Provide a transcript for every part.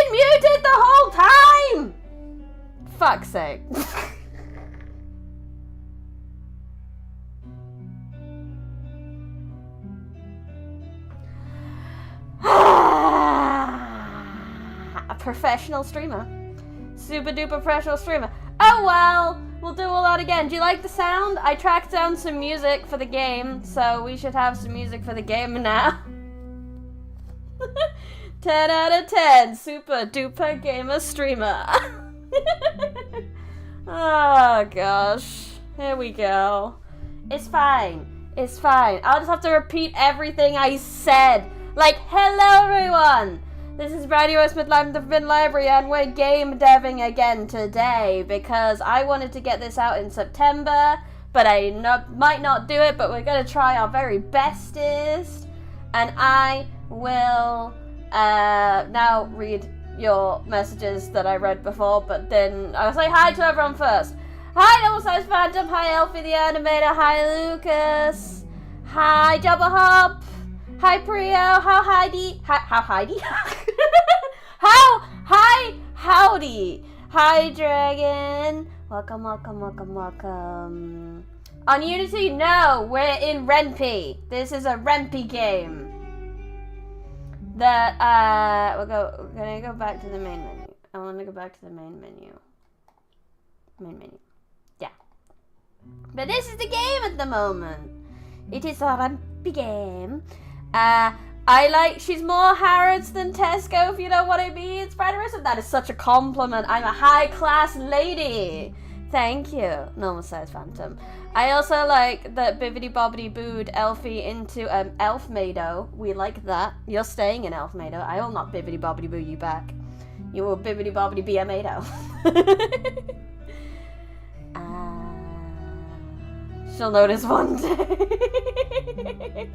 been muted the whole time! Fuck's sake. A professional streamer. Super duper professional streamer. Oh well, we'll do all that again. Do you like the sound? I tracked down some music for the game, so we should have some music for the game now. 10 out of 10, super duper gamer streamer. Oh gosh, here we go. It's fine, it's fine. I'll just have to repeat everything I said. Like, hello everyone! This is Radio Smith Library and we're game deving again today because I wanted to get this out in September, but I might not do it, but we're going to try our very bestest. And I will now read your messages that I read before, but then I'll say hi to everyone first. Hi Double Size Phantom, hi Elfie the Animator, hi Lucas, hi Jabba Hop. Hi Priyo, how Heidi? How Heidi? Howdy! Hi Dragon! Welcome. On Unity, no, we're in Renpy. This is a Renpy game. That we're gonna go back to the main menu. I want to go back to the main menu. Yeah. But this is the game at the moment. It is a Renpy game. She's more Harrods than Tesco, if you know what I mean. Spider-Ism, that is such a compliment. I'm a high-class lady. Thank you, normal size Phantom. I also like that Bibbidi Bobbidi booed Elfie into Elfmado. We like that. You're staying in Elfmado. I will not Bibbidi Bobbidi boo you back. You will Bibbidi Bobbidi be a Mado. She'll notice one day.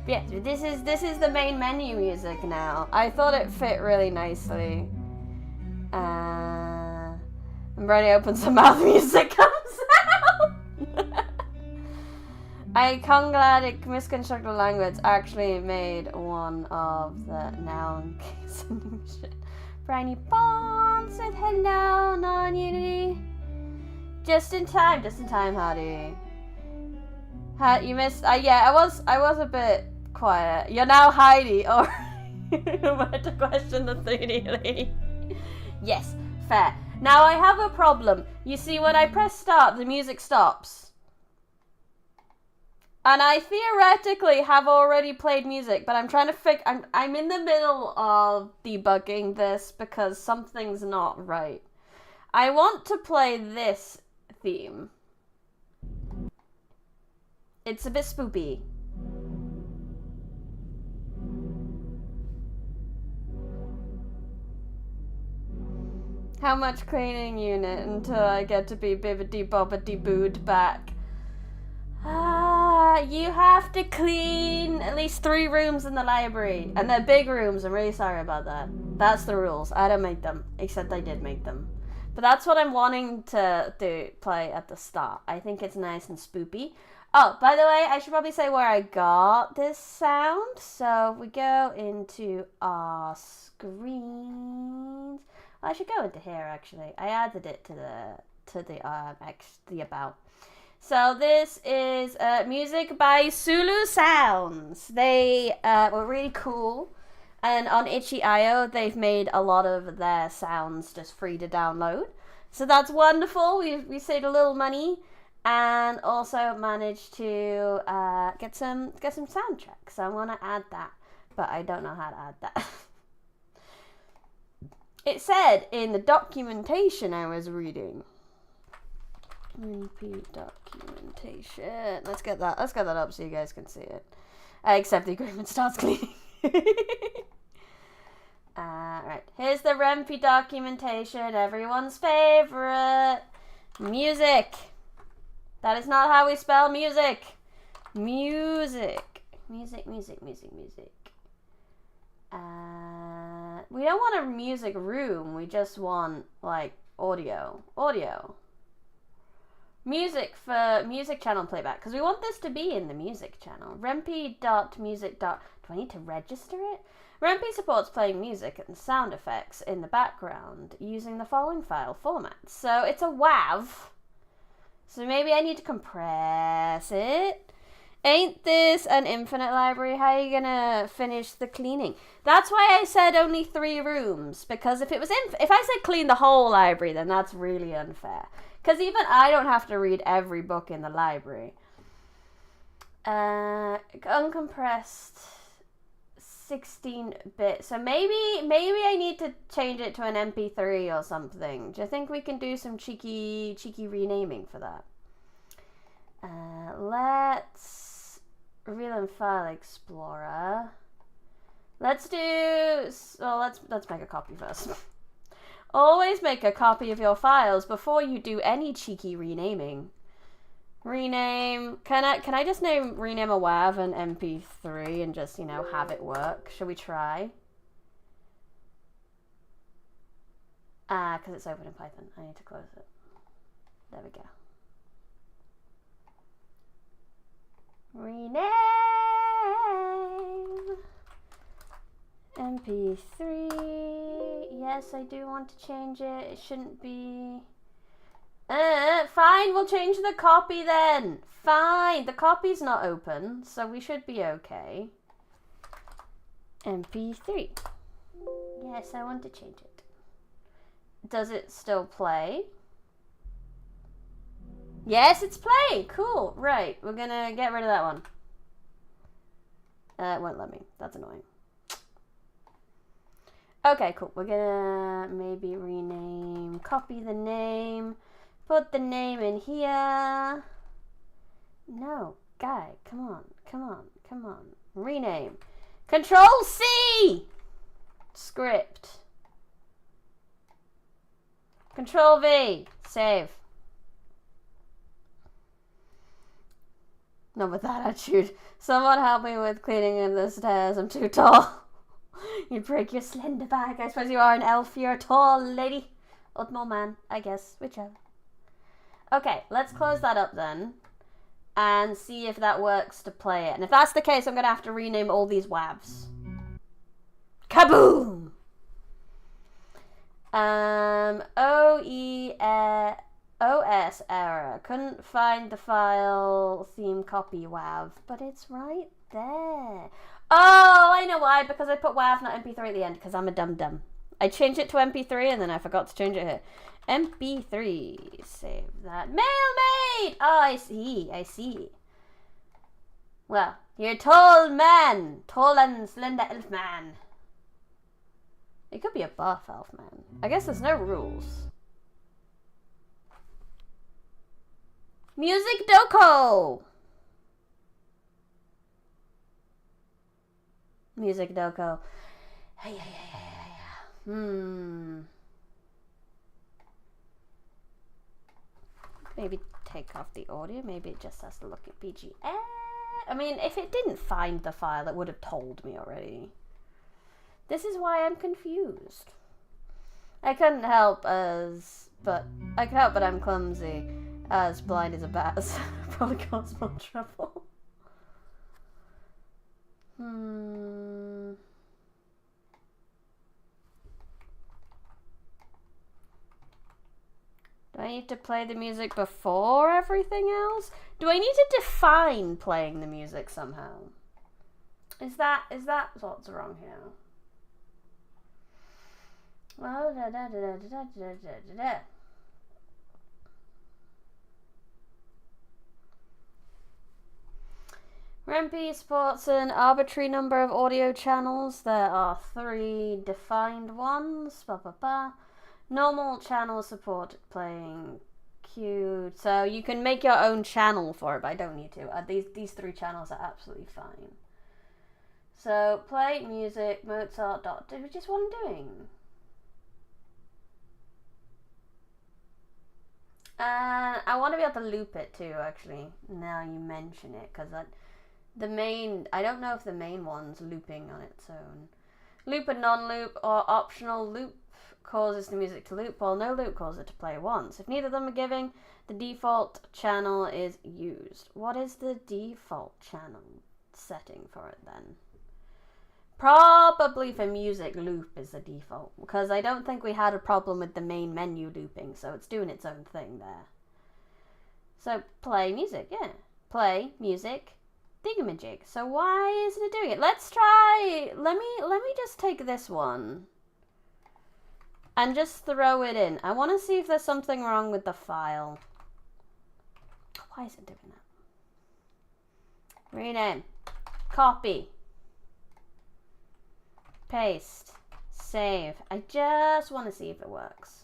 Yeah, this is the main menu music now. I thought it fit really nicely. And Brady opens her mouth, music comes out. I conglomerate misconstructed language actually made one of the noun solution. Briny Bonds said hello, non-unity. Just in time, Hardy. You missed. Yeah, I was a bit quiet. You're now Heidi, or about to question the 3D lady. Yes, fair. Now I have a problem. You see, when I press start, the music stops. And I theoretically have already played music, but I'm trying to I'm in the middle of debugging this because something's not right. I want to play this theme. It's a bit spoopy. How much cleaning unit until I get to be bibbidi bobbidi booed back? You have to clean at least 3 rooms in the library. And they're big rooms, I'm really sorry about that. That's the rules. I don't make them, except I did make them. But that's what I'm wanting to play at the start. I think it's nice and spoopy. Oh, by the way, I should probably say where I got this sound. So if we go into our screens, well, I should go into here actually. I added it to the about. So this is music by Sulu Sounds. They were really cool, and on itch.io they've made a lot of their sounds just free to download. So that's wonderful. We saved a little money. And also managed to get some soundtracks. So I want to add that, but I don't know how to add that. It said in the documentation I was reading. Repeat documentation. Let's get that up so you guys can see it. Except the agreement starts cleaning. Right. Here's the Rempy documentation. Everyone's favorite. Music. That is not how we spell music. Music. We don't want a music room. We just want, like, audio. Music for music channel playback, because we want this to be in the music channel. Rempy.music. Do I need to register it? Rempy supports playing music and sound effects in the background using the following file formats. So it's a WAV. So maybe I need to compress it. Ain't this an infinite library? How are you gonna finish the cleaning? That's why I said only 3 rooms, because if I said clean the whole library, then that's really unfair. Because even I don't have to read every book in the library. Uncompressed 16-bit. So maybe I need to change it to an MP3 or something. Do you think we can do some cheeky renaming for that? Let's reveal in File Explorer. Let's make a copy first. Always make a copy of your files before you do any cheeky renaming. Rename. Can I just rename a WAV and MP3 and just, have it work? Should we try? Because it's open in Python. I need to close it. There we go. Rename. MP3. Yes, I do want to change it. It shouldn't be... fine, we'll change the copy then. Fine, the copy's not open, so we should be okay. MP3. Yes, I want to change it. Does it still play? Yes, it's playing. Cool. Right, we're gonna get rid of that one. It won't let me. That's annoying. Okay, cool. We're gonna maybe rename, copy the name, put the name in here. No, guy, come on. Rename. Control C! Script. Control V. Save. Not with that attitude. Someone help me with cleaning in the stairs. I'm too tall. You'd break your slender back. I suppose you are an elf. You're a tall lady. Or small man, I guess. Whichever. Okay, let's close that up then. And see if that works to play it. And if that's the case, I'm going to have to rename all these WAVs. Kaboom! OS error. Couldn't find the file theme copy WAV, but it's right there. Oh, I know why. Because I put WAV, not MP3 at the end, because I'm a dum-dum. I changed it to MP3 and then I forgot to change it here. MP3. Save that. Mailmaid! Oh, I see. Well, you're a tall man. Tall and slender elf man. It could be a buff elf man. I guess there's no rules. Music Doko! Music Doko. Hey. Maybe take off the audio. Maybe it just has to look at BGM. I mean, if it didn't find the file, it would have told me already. This is why I'm confused. I couldn't help, but I'm clumsy. As blind as a bat, so probably cause more trouble. Do I need to play the music before everything else? Do I need to define playing the music somehow? Is that what's wrong here? Well, Rempy supports an arbitrary number of audio channels. There are 3 defined ones. Normal channels support playing queued. So you can make your own channel for it, but I don't need to. These 3 channels are absolutely fine. So play music, Mozart. Which is what I'm doing. I want to be able to loop it too, actually. Now you mention it, because I don't know if the main one's looping on its own. Loop and non-loop or optional loop causes the music to loop, while no loop causes it to play once. If neither of them are giving, the default channel is used. What is the default channel setting for it then? Probably for music, loop is the default, because I don't think we had a problem with the main menu looping, so it's doing its own thing there. So play music, yeah. Play music thingamajig. So why isn't it doing it? Let's try. Let me just take this one and just throw it in. I want to see if there's something wrong with the file. Why is it doing that? Rename. Copy. Paste. Save. I just want to see if it works.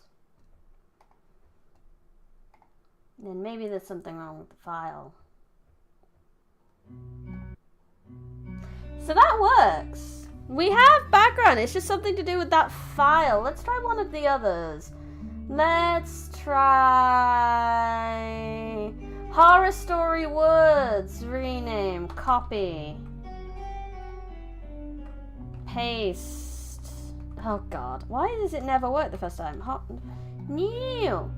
Then maybe there's something wrong with the file. So that works. We have background. It's just something to do with that file. Let's try one of the others. Let's try Horror Story Woods. Rename. Copy. Paste. Oh god. Why does it never work the first time? New.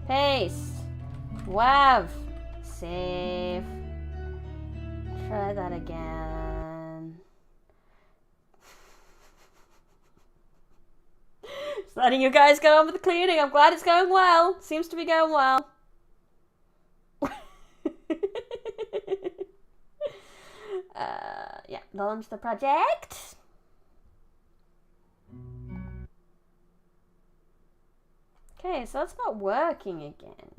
Paste. Wav. Save. Try that again. Just letting you guys get on with the cleaning. I'm glad it's going well. Seems to be going well. Yeah, launch the project. Okay, so that's not working again.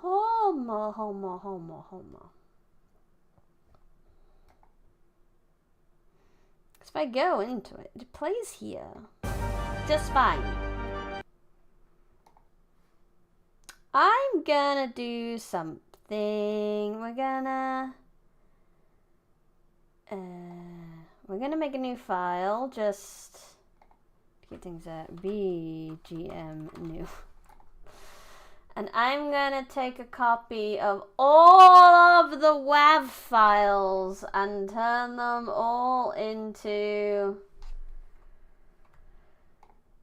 Homo. If I go into it, it plays here just fine. I'm gonna do something. We're gonna make a new file. Just to get things at BGM new. And I'm gonna take a copy of all of the WAV files and turn them all into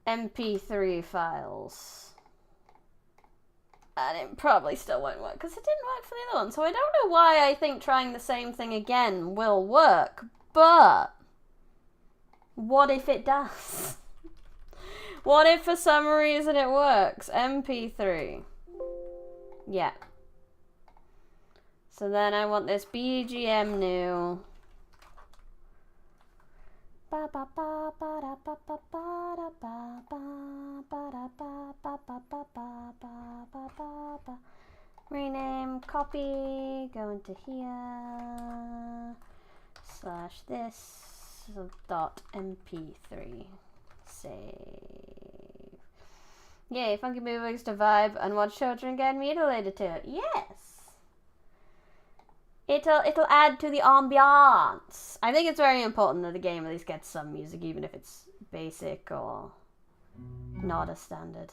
MP3 files. And it probably still won't work because it didn't work for the other one. So I don't know why I think trying the same thing again will work, but what if it does? What if for some reason it works? MP3. Yeah. So then I want this BGM new. Rename, copy, go into here, / this, .mp3, save. Yay, funky movies to vibe and watch children get mutilated to it. Yes! It'll add to the ambiance. I think it's very important that the game at least gets some music, even if it's basic or not a standard.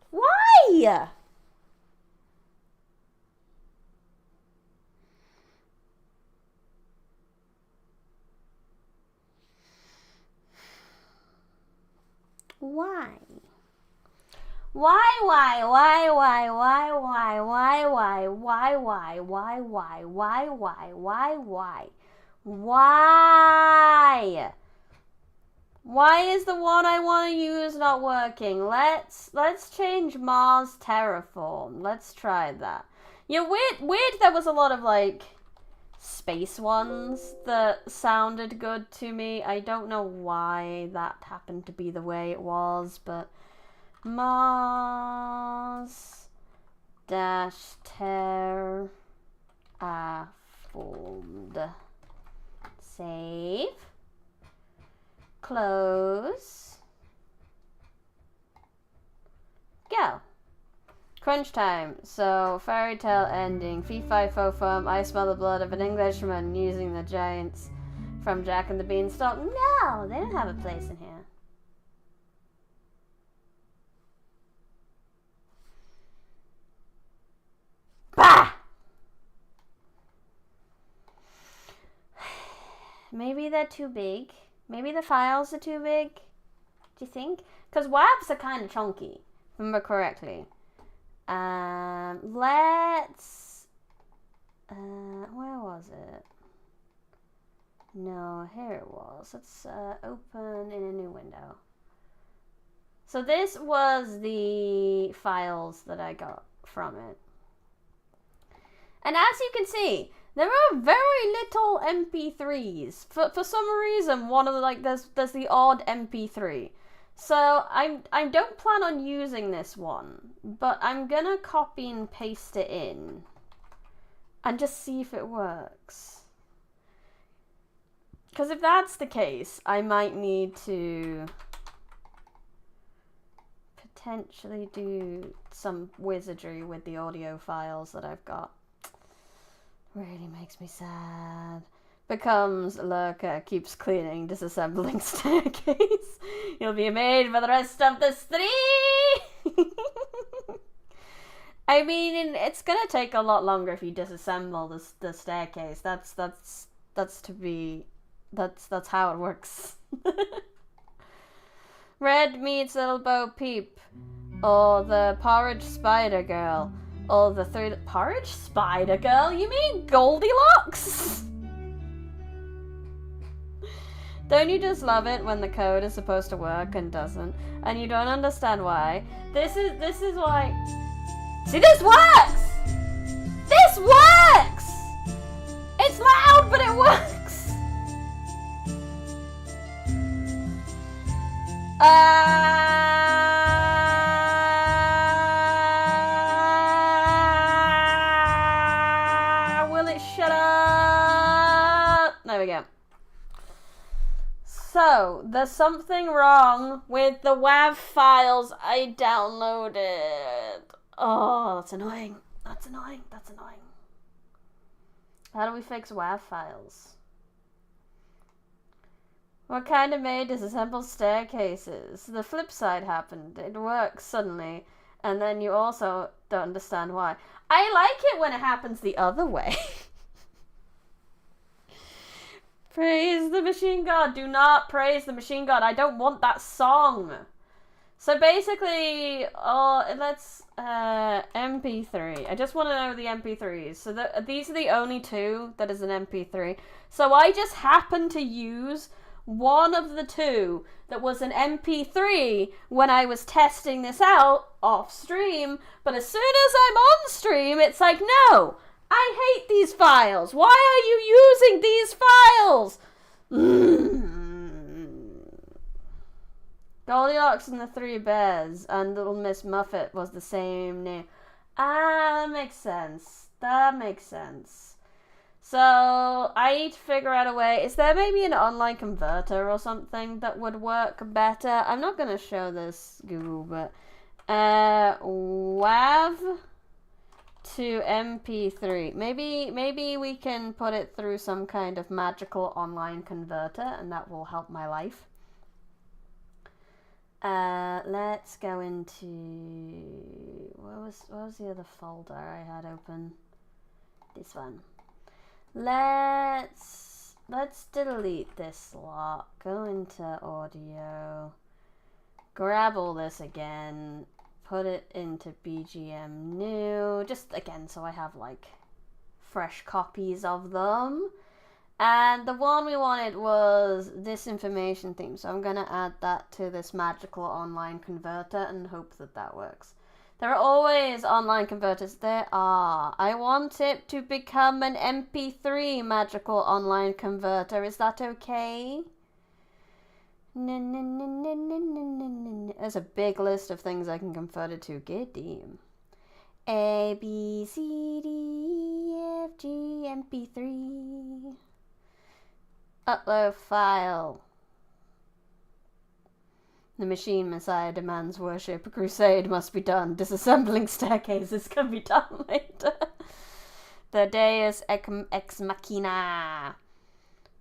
Why? Why? Why is the one I want to use not working? Let's change Mars Terraform. Let's try that. Yeah, weird there was a lot of like space ones that sounded good to me. I don't know why that happened to be the way it was, but Mars Terraformed. Save. Close. Go. Crunch time. So, fairy tale ending. Fee fi fo fum. I smell the blood of an Englishman using the giants from Jack and the Beanstalk. No, they don't have a place in here. Bah! Maybe they're too big. Maybe the files are too big. Do you think? Because WAVs are kind of chunky, if I remember correctly. Let's... where was it? No, here it was. Let's open in a new window. So this was the files that I got from it. And as you can see, there are very little MP3s. For some reason, one of the, like, there's the odd MP3. So I don't plan on using this one, but I'm gonna copy and paste it in and just see if it works. Because if that's the case, I might need to potentially do some wizardry with the audio files that I've got. Really makes me sad. Becomes lurker, keeps cleaning, disassembling staircase. You'll be made for the rest of the stream. I mean, it's gonna take a lot longer if you disassemble the staircase. That's how it works. Red meets Little Bo Peep, or the Porridge Spider Girl, or the Porridge Spider Girl? You mean Goldilocks? Don't you just love it when the code is supposed to work and doesn't, and you don't understand why? This is why. See, this works. This works. It's loud, but it works. Will it shut up? There we go. So, there's something wrong with the WAV files I downloaded. Oh, that's annoying. That's annoying. That's annoying. How do we fix WAV files? What kind of made disassembled staircases? The flip side happened. It works suddenly, and then you also don't understand why. I like it when it happens the other way. Praise the machine god. Do not praise the machine god. I don't want that song. So basically, let's MP3. I just want to know the MP3s. So these are the only two that is an MP3. So I just happened to use one of the two that was an MP3 when I was testing this out off stream. But as soon as I'm on stream, it's like, no, I hate these files. Why are you using these files? Goldilocks and the Three Bears and Little Miss Muffet was the same name. Ah, that makes sense. That makes sense. So, I need to figure out a way. Is there maybe an online converter or something that would work better? I'm not going to show this, Google, but WAV to MP3. Maybe we can put it through some kind of magical online converter, and that will help my life. Let's go into what was the other folder I had open? This one. Let's delete this lot. Go into audio. Grab all this again. Put it into BGM new. Just again so I have like fresh copies of them. And the one we wanted was this information theme, so I'm going to add that to this magical online converter and hope that that works. There are always online converters. There are. I want it to become an MP3 magical online converter. Is that okay? There's a big list of things I can convert it to. Good damn. A, B, C, D, E, F, G, MP3. Upload file. The machine messiah demands worship. A crusade must be done. Disassembling staircases can be done later. The Deus ex machina.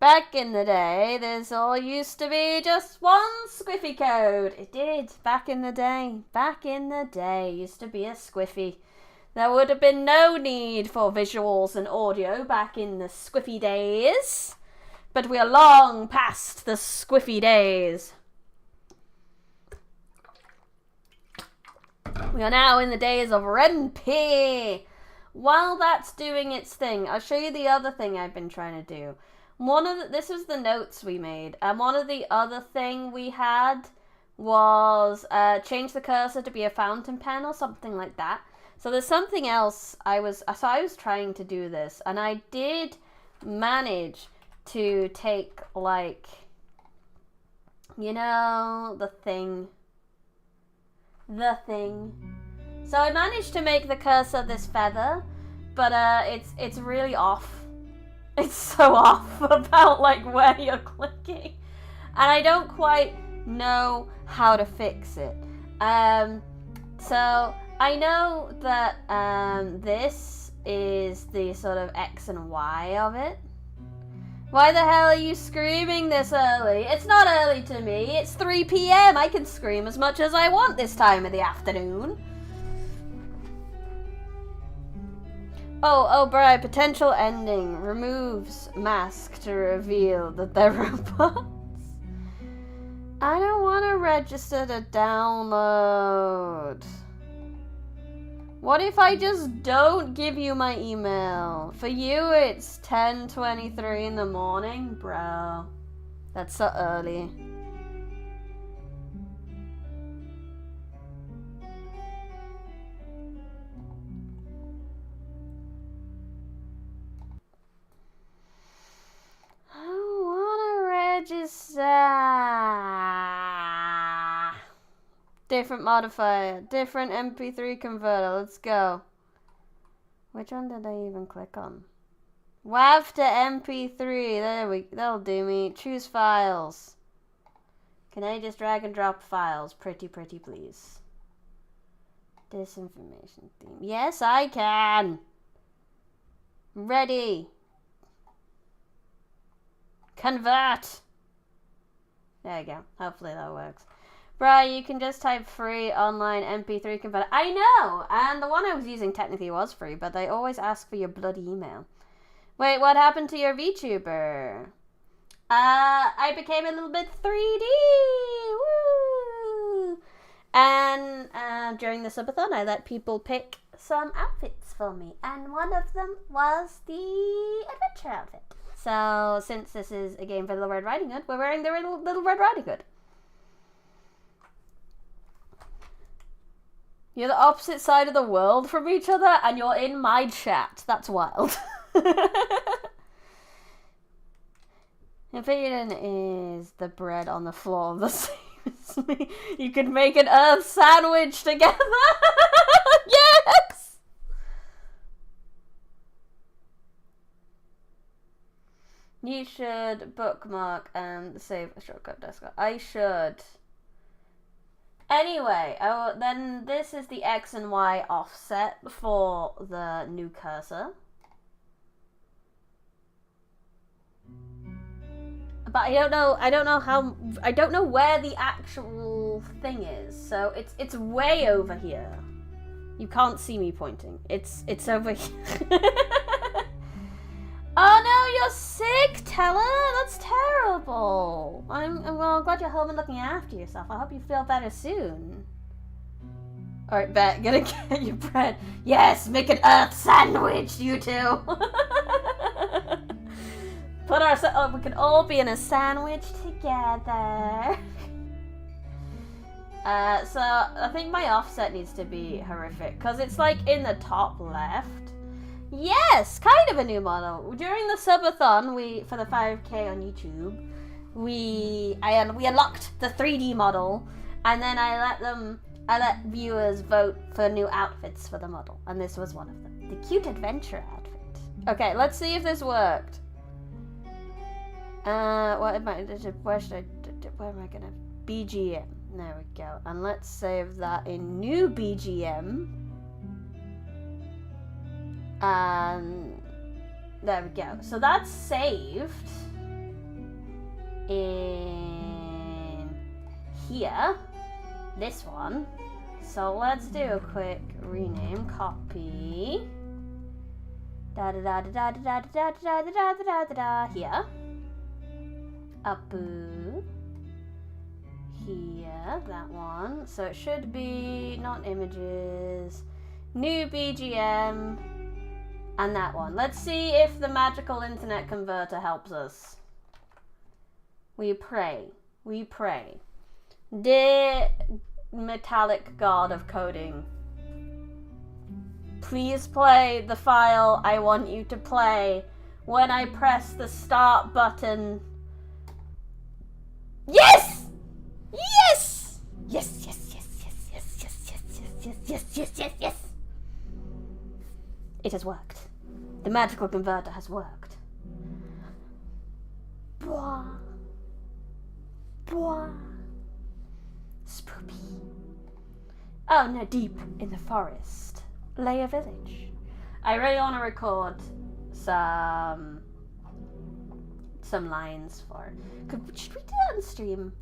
Back in the day, this all used to be just one squiffy code. It did. Back in the day. Back in the day, used to be a squiffy. There would have been no need for visuals and audio back in the squiffy days. But we are long past the squiffy days. We are now in the days of RenP. While that's doing its thing, I'll show you the other thing I've been trying to do. This was the notes we made, and one of the other thing we had was change the cursor to be a fountain pen or something like that. So there's something else I was trying to do this, and I did manage to take, like, you know, the thing. So I managed to make the cursor this feather, but it's really off. It's so off about, like, where you're clicking, and I don't quite know how to fix it. So I know that this is the sort of X and Y of it. Why the hell are you screaming this early? It's not early to me. It's 3 p.m. I can scream as much as I want this time of the afternoon. Oh, Bri, potential ending. Removes mask to reveal that they're robots. I don't want to register to download. What if I just don't give you my email? For you, it's 10:23 in the morning? Bro, that's so early. I don't want to register. Different modifier, different MP3 converter. Let's go. Which one did I even click on? WAV to MP3. That'll do me. Choose files. Can I just drag and drop files? Pretty please. Disinformation theme. Yes, I can. Ready. Convert. There you go. Hopefully that works. Bro, you can just type free online MP3 converter. I know! And the one I was using technically was free, but they always ask for your bloody email. Wait, what happened to your VTuber? I became a little bit 3D! Woo! And during the subathon, I let people pick some outfits for me. And one of them was the adventure outfit. So, since this is a game for Little Red Riding Hood, we're wearing the Little Red Riding Hood. You're the opposite side of the world from each other, and you're in my chat. That's wild. Opinion is the bread on the floor the same as me. You could make an earth sandwich together. Yes! You should bookmark and save a shortcut Discord. I should. Anyway, then this is the X and Y offset for the new cursor. But I don't know where the actual thing is. So it's way over here. You can't see me pointing. It's over here. Oh no, you're sick, Teller. That's terrible. I'm glad you're home and looking after yourself. I hope you feel better soon. Alright, bet. Gonna get your bread. Yes, make an earth sandwich, you two. We can all be in a sandwich together. So I think my offset needs to be horrific because it's like in the top left. Yes, kind of a new model. During the subathon, for the 5K on YouTube, we unlocked the 3D model, and then I let viewers vote for new outfits for the model, and this was one of them. The cute adventure outfit. Okay, let's see if this worked. Where am I gonna BGM? There we go. And let's save that in new BGM. There we go. So that's saved in here. This one. So let's do a quick rename. Copy. Here. Apu. Here, that one. So it should be not images. New BGM. And that one. Let's see if the magical internet converter helps us. We pray. We pray. Dear metallic god of coding, please play the file I want you to play when I press the start button. Yes! Yes! Yes, yes, yes, yes, yes, yes, yes, yes, yes, yes, yes, yes. It has worked. The magical converter has worked. Blah. Blah. Spoopy. Oh no, deep in the forest lay a village. I really want to record some lines for. Should we do that on stream?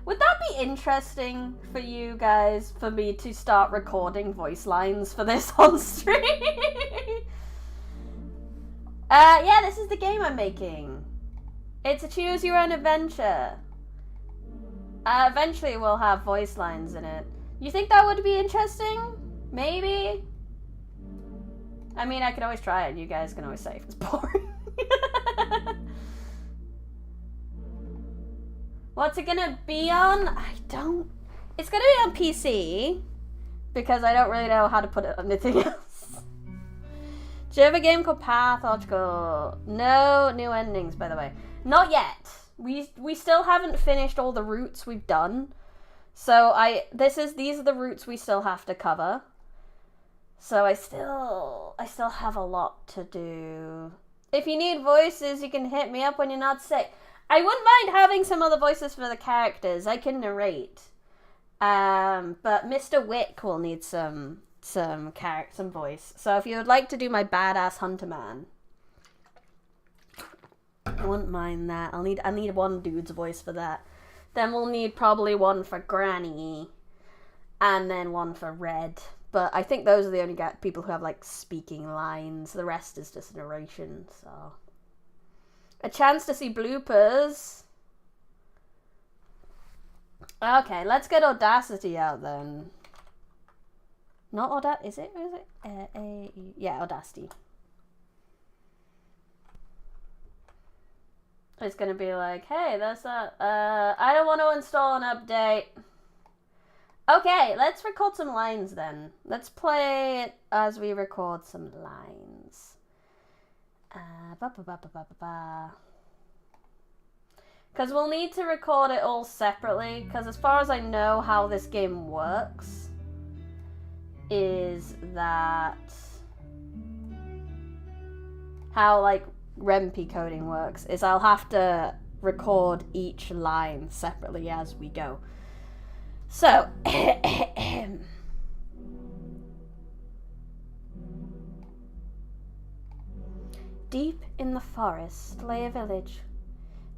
Would that be interesting for you guys? For me to start recording voice lines for this on stream? Yeah, this is the game I'm making. It's a choose your own adventure. Eventually we'll have voice lines in it. You think that would be interesting? Maybe? I mean, I could always try it and you guys can always say if it's boring. What's it gonna be on? It's gonna be on PC because I don't really know how to put it on anything else. Do you have a game called Pathological? No new endings, by the way. Not yet. We still haven't finished all the routes we've done. So these are the routes we still have to cover. So I still have a lot to do. If you need voices, you can hit me up when you're not sick. I wouldn't mind having some other voices for the characters. I can narrate. But Mr. Wick will need some voice. So if you would like to do my badass hunter man, I wouldn't mind that. I need one dude's voice for that. Then we'll need probably one for Granny, and then one for Red. But I think those are the only people who have like speaking lines. The rest is just narration. So a chance to see bloopers. Okay, let's get Audacity out then. Not Audacity, is it? Yeah, Audacity. It's gonna be like, hey, that's not, I don't want to install an update. Okay, let's record some lines then. Let's play it as we record some lines. Because we'll need to record it all separately, because as far as I know how this game works, is that how, like, REMP coding works is I'll have to record each line separately as we go. So, deep in the forest lay a village.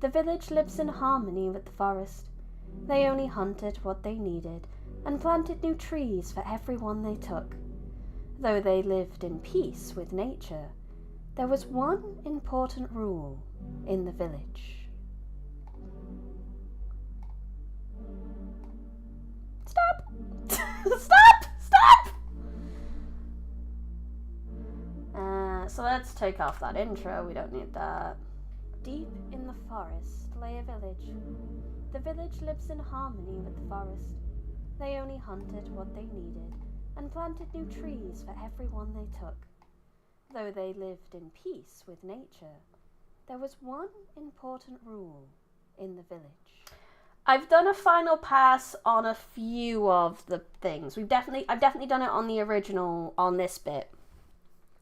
The village lives in harmony with the forest. They only hunted what they needed and planted new trees for everyone they took. Though they lived in peace with nature, there was one important rule in the village. Stop! Stop! Stop! So let's take off that intro. We don't need that. Deep in the forest lay a village. The village lives in harmony with the forest. They only hunted what they needed and planted new trees for everyone they took. Though they lived in peace with nature, there was one important rule in the village. I've done a final pass on a few of the things. I've definitely done it on the original, on this bit.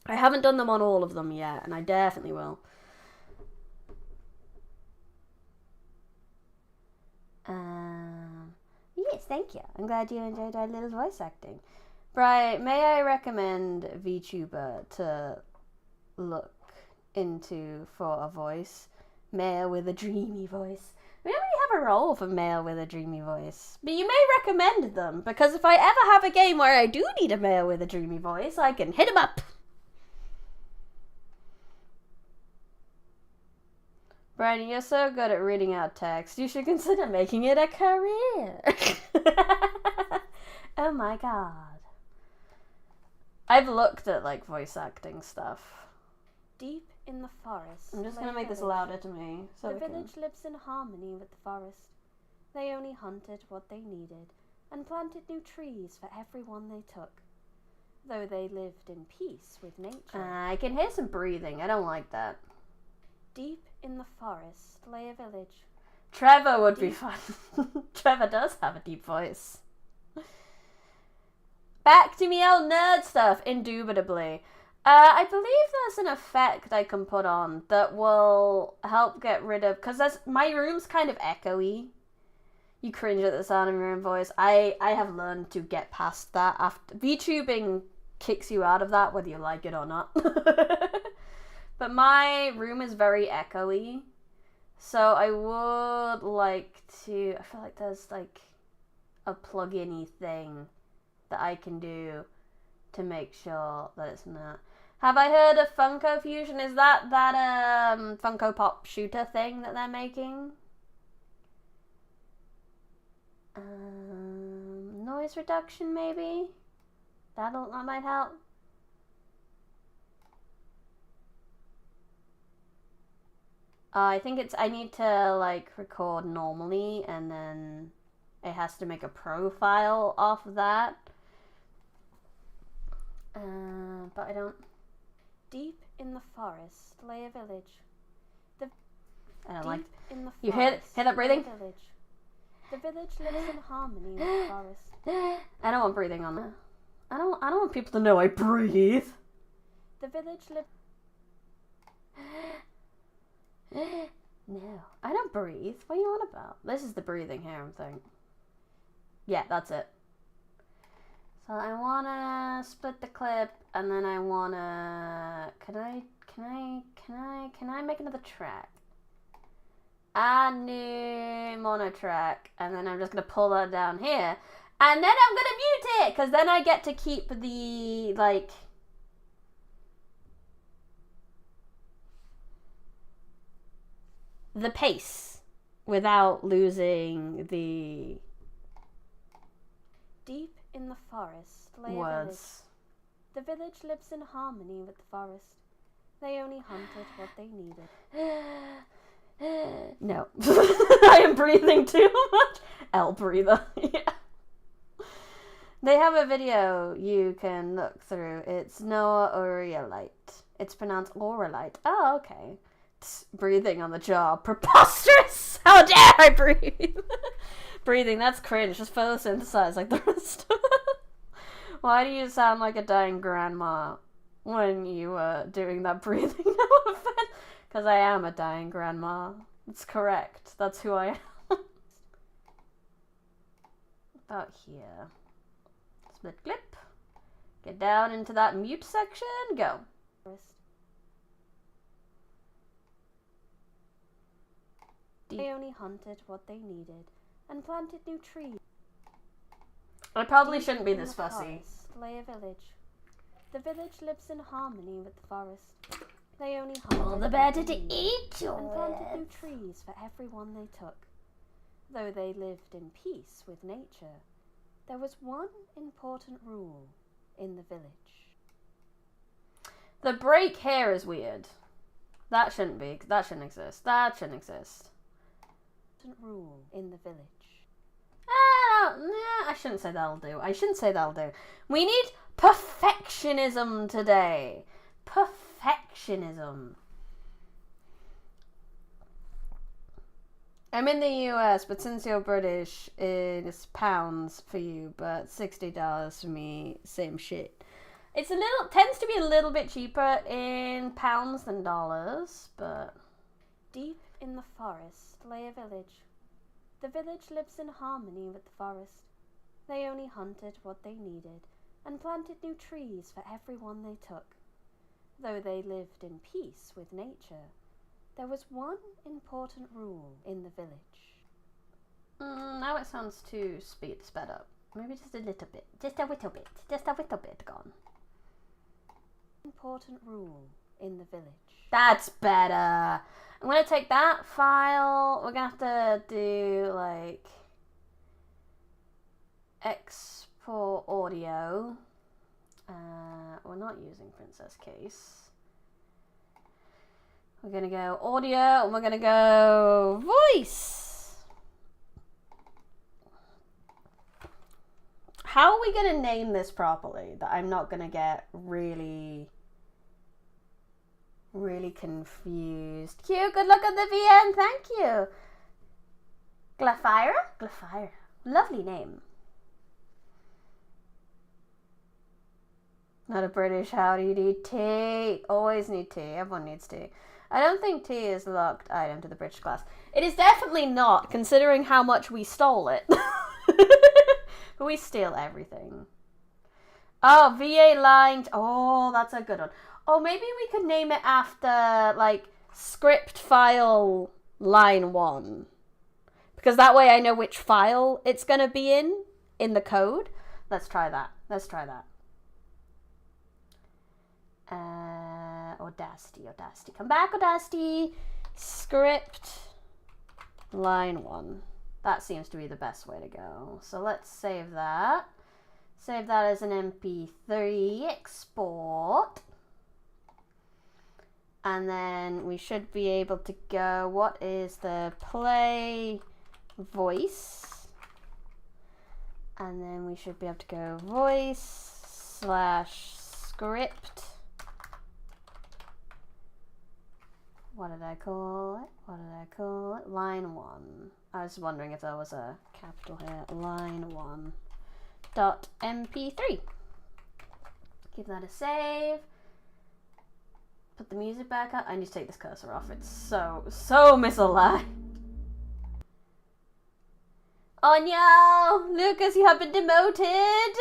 I haven't done them on all of them yet, and I definitely will. Yes, thank you. I'm glad you enjoyed our little voice acting. Brian, may I recommend Vtuber to look into for a voice? Male with a dreamy voice. We don't really have a role for male with a dreamy voice. But you may recommend them, because if I ever have a game where I do need a male with a dreamy voice, I can hit him up. Brian, you're so good at reading out text. You should consider making it a career. Oh my god. I've looked at, like, voice acting stuff. Deep in the forest. I'm just gonna make this louder to me. So the village lives in harmony with the forest. They only hunted what they needed and planted new trees for everyone they took, though they lived in peace with nature. I can hear some breathing. I don't like that. Deep in the forest lay a village. Trevor would be fun. Trevor does have a deep voice. Back to me old nerd stuff, indubitably. I believe there's an effect I can put on that will help get rid of... Because my room's kind of echoey. You cringe at the sound of your own voice. I have learned to get past that. After VTubing kicks you out of that, whether you like it or not. But my room is very echoey. So I would like to... I feel like there's like a plug-in-y thing that I can do to make sure that it's not... Have I heard of Funko Fusion? Is that Funko Pop shooter thing that they're making? Noise reduction, maybe? That might help. I think I need to, like, record normally, and then it has to make a profile off of that. But I don't... Deep in the forest lay a village. I don't like... In the You hear that breathing? The village lives in harmony with the forest. I don't want breathing on that. I don't want people to know I breathe. The village lives... No, I don't breathe. What are you on about? This is the breathing here, I think. Yeah, that's it. So I wanna split the clip, and then I wanna... Can I make another track? Add new mono track, and then I'm just gonna pull that down here, and then I'm gonna mute it, because then I get to keep the, like... the pace without losing the... Deep in the forest lay words. A village. The village lives in harmony with the forest. They only hunted what they needed. No. I am breathing too much. L breather. Yeah. They have a video you can look through. It's Noah Urielite. It's pronounced Auralite. Oh, okay. Breathing on the jaw. Preposterous! How dare I breathe? Breathing, that's cringe. Just photosynthesize like the rest of it. Why do you sound like a dying grandma when you were doing that breathing? No offense. Because I am a dying grandma. It's correct. That's who I am. About here. Split clip. Get down into that mute section. Go. They only hunted what they needed and planted new trees. I probably shouldn't be this fussy. Lay a village. The village lives in harmony with the forest. They only hunted all the better to eat and planted new trees for everyone they took, though they lived in peace with nature. There was one important rule in the village. The break here is weird. That shouldn't be. That shouldn't exist. That shouldn't exist. Rule in the village. I shouldn't say that'll do. I shouldn't say that'll do. We need perfectionism today. Perfectionism. I'm in the US, but since you're British, it's pounds for you, but $60 for me, same shit. It's tends to be a little bit cheaper in pounds than dollars, but... Deep in the forest lay a village. The village lives in harmony with the forest. They only hunted what they needed and planted new trees for everyone they took, though they lived in peace with nature. There was one important rule in the village. Now it sounds too sped up. Maybe just a little bit. Just a little bit. Just a little bit gone. Important rule in the village. That's better. I'm gonna take that file. We're gonna have to do like export audio. We're not using Princess Case. We're gonna go audio and we're gonna go voice. How are we gonna name this properly that I'm not gonna get really confused? Cute, good luck on the VN, thank you. Glafira? Glafira. Lovely name. Not a British, how do you need tea? Always need tea, everyone needs tea. I don't think tea is a locked item to the British class. It is definitely not, considering how much we stole it. But we steal everything. Oh, VA line. Oh, that's a good one. Oh, maybe we could name it after, like, script file line 1. Because that way I know which file it's going to be in the code. Let's try that. Let's try that. Audacity. Come back, Audacity. Script line 1. That seems to be the best way to go. So let's save that. Save that as an MP3 export. And then we should be able to go, what is the play voice? And then we should be able to go voice/script. What did I call it? Line 1. I was wondering if there was a capital here. Line 1. .mp3. Give that a save. Put the music back up. I need to take this cursor off. It's so misaligned. Oh no! Lucas, you have been demoted!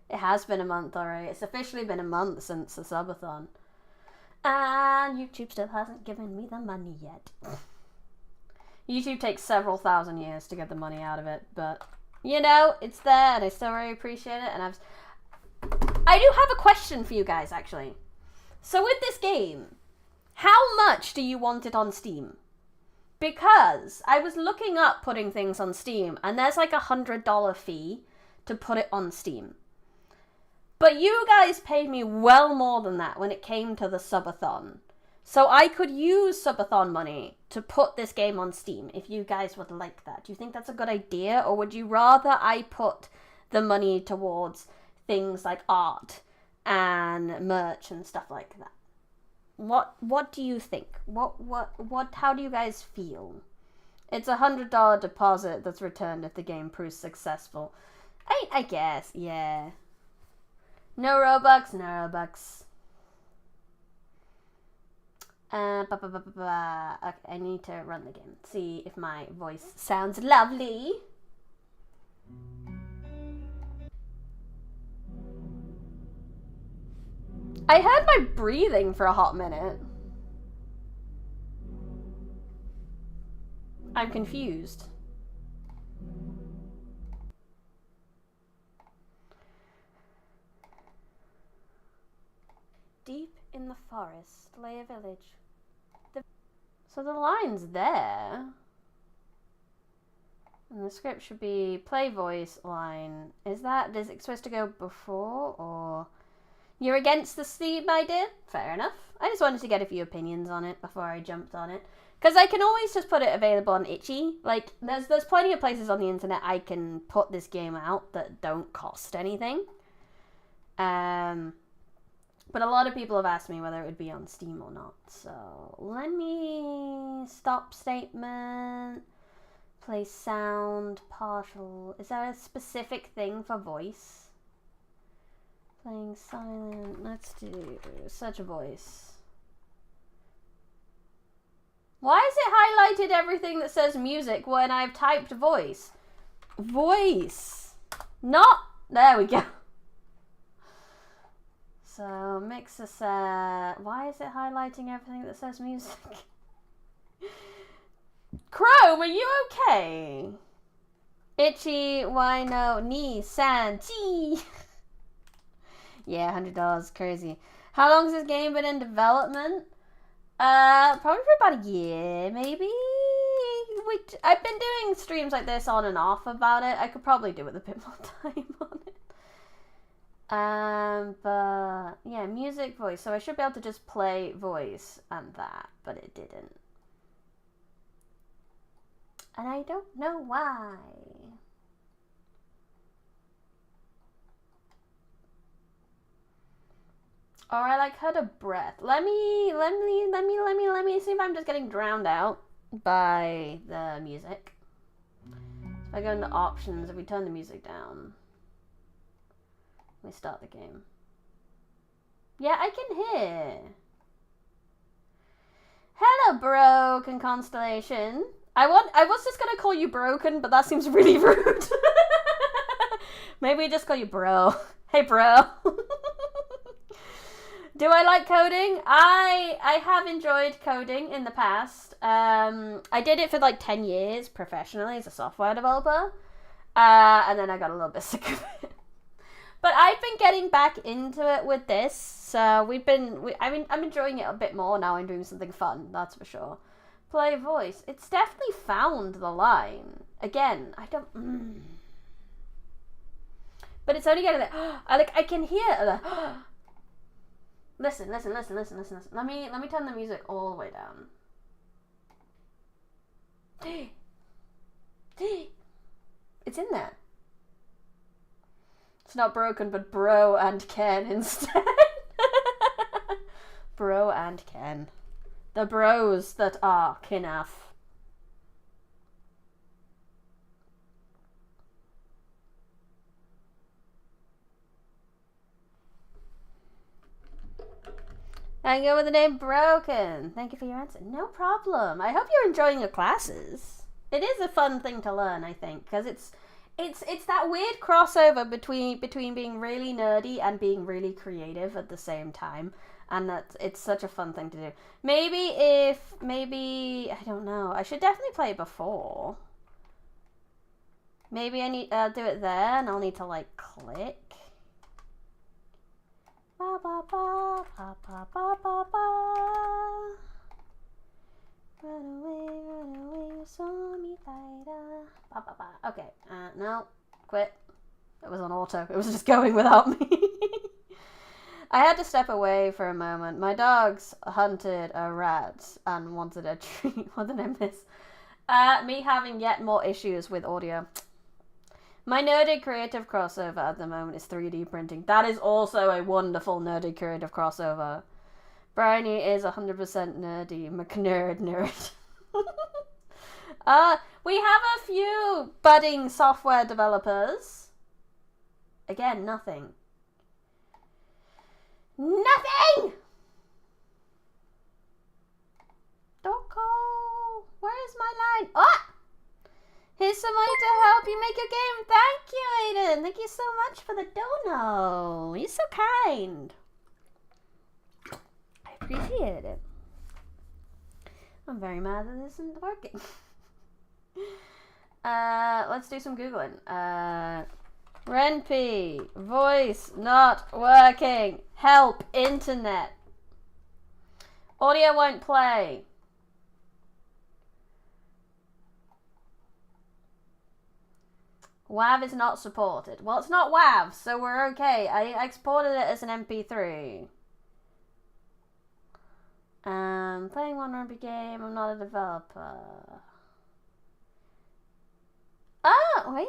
It has been a month already. It's officially been a month since the subathon. And YouTube still hasn't given me the money yet. YouTube takes several thousand years to get the money out of it, but you know, it's there and I still really appreciate it. And I do have a question for you guys, actually. So with this game, how much do you want it on Steam? Because I was looking up putting things on Steam and there's like $100 fee to put it on Steam. But you guys paid me well more than that when it came to the subathon. So I could use subathon money to put this game on Steam if you guys would like that. Do you think that's a good idea? Or would you rather I put the money towards things like art and merch and stuff like that? What do you think? How do you guys feel? It's a $100 deposit that's returned if the game proves successful. I guess, yeah. No Robux, no Robux. Okay, I need to run the game. See if my voice sounds lovely. I heard my breathing for a hot minute. I'm confused. Deep in the forest lay a village. So the line's there. And the script should be play voice line. Is it supposed to go before or... You're against the Steam idea? Fair enough. I just wanted to get a few opinions on it before I jumped on it. Because I can always just put it available on Itchy. Like, there's plenty of places on the internet I can put this game out that don't cost anything. But a lot of people have asked me whether it would be on Steam or not. So, let me... Stop statement. Play sound. Partial. Is there a specific thing for voice? Playing silent. Let's do such a voice. Why is it highlighted everything that says music when I've typed voice? Voice. Not... There we go. So, mixer set. Why is it highlighting everything that says music? Chrome, are you okay? Itchy, why no, ni, san, chi. Yeah, $100, crazy. How long has this game been in development? Probably for about a year, maybe. I've been doing streams like this on and off about it. I could probably do with a bit more time on it. But yeah, music, voice. So I should be able to just play voice and that, but it didn't. And I don't know why. Or I like heard a breath. Let me see if I'm just getting drowned out by the music. If I go into options, if we turn the music down. Let me start the game. Yeah, I can hear. Hello, Broken Constellation. I was just gonna call you Broken, but that seems really rude. Maybe just call you Bro. Hey, bro. Do I like coding? I have enjoyed coding in the past. I did it for like 10 years professionally as a software developer. And then I got a little bit sick of it. But I've been getting back into it with this. So I'm enjoying it a bit more now. I'm doing something fun, that's for sure. Play voice. It's definitely found the line. Again, I don't... But it's only getting there. I can hear the... Listen. Let me turn the music all the way down. It's in there. It's not broken, but Bro and Ken instead. Bro and Ken. The bros that are Kinaf. I go with the name Broken. Thank you for your answer. No problem. I hope you're enjoying your classes. It is a fun thing to learn, I think, because it's that weird crossover between being really nerdy and being really creative at the same time, and that it's such a fun thing to do. Maybe I don't know. I should definitely play it before. Maybe I need do it there, and I'll need to like click. Ba ba ba ba ba ba ba ba. Run away, you saw me later. Ba ba ba. Okay, no, quit. It was on auto. It was just going without me. I had to step away for a moment. My dogs hunted a rat and wanted a treat. What did I miss? Me having yet more issues with audio. My nerdy creative crossover at the moment is 3D printing. That is also a wonderful nerdy creative crossover. Brownie is 100% nerdy. McNerd nerd. We have a few budding software developers. Again, nothing. Nothing! Don't call. Where is my line? Ah! Here's some money to help you make your game. Thank you, Aiden. Thank you so much for the dono. You're so kind. I appreciate it. I'm very mad that this isn't working. Let's do some Googling. Renpy, voice not working. Help, internet. Audio won't play. WAV is not supported. Well, it's not WAV, so we're okay. I exported it as an MP3. Playing one Ruby game. I'm not a developer. Wait.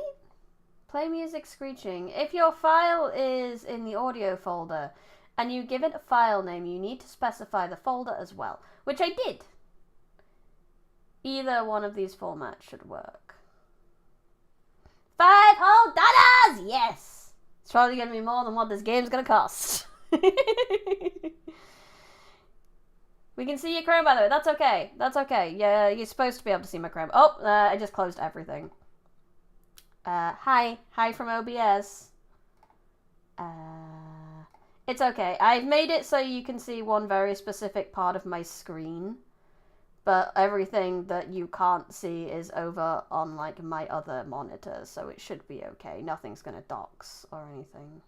Play music screeching. If your file is in the audio folder and you give it a file name, you need to specify the folder as well, which I did. Either one of these formats should work. $5 whole! Yes! It's probably going to be more than what this game's going to cost. We can see your Chrome, by the way. That's okay. That's okay. Yeah, you're supposed to be able to see my Chrome. Oh, I just closed everything. Hi. Hi from OBS. It's okay. I've made it so you can see one very specific part of my screen. But everything that you can't see is over on, like, my other monitors, so it should be okay. Nothing's gonna dox or anything.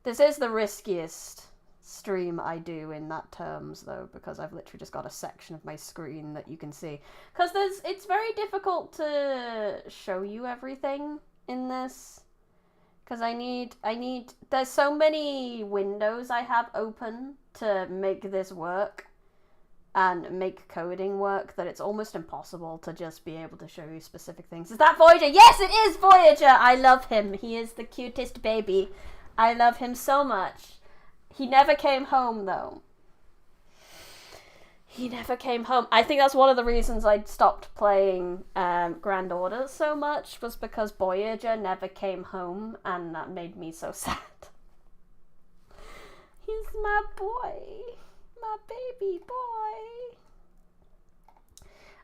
This is the riskiest stream I do in that terms, though, because I've literally just got a section of my screen that you can see. Because it's very difficult to show you everything in this. Because there's so many windows I have open to make this work and make coding work that it's almost impossible to just be able to show you specific things. Is that Voyager? Yes, it is Voyager! I love him. He is the cutest baby. I love him so much. He never came home, though. He never came home. I think that's one of the reasons I stopped playing Grand Order so much, was because Voyager never came home, and that made me so sad. He's my boy. My baby boy.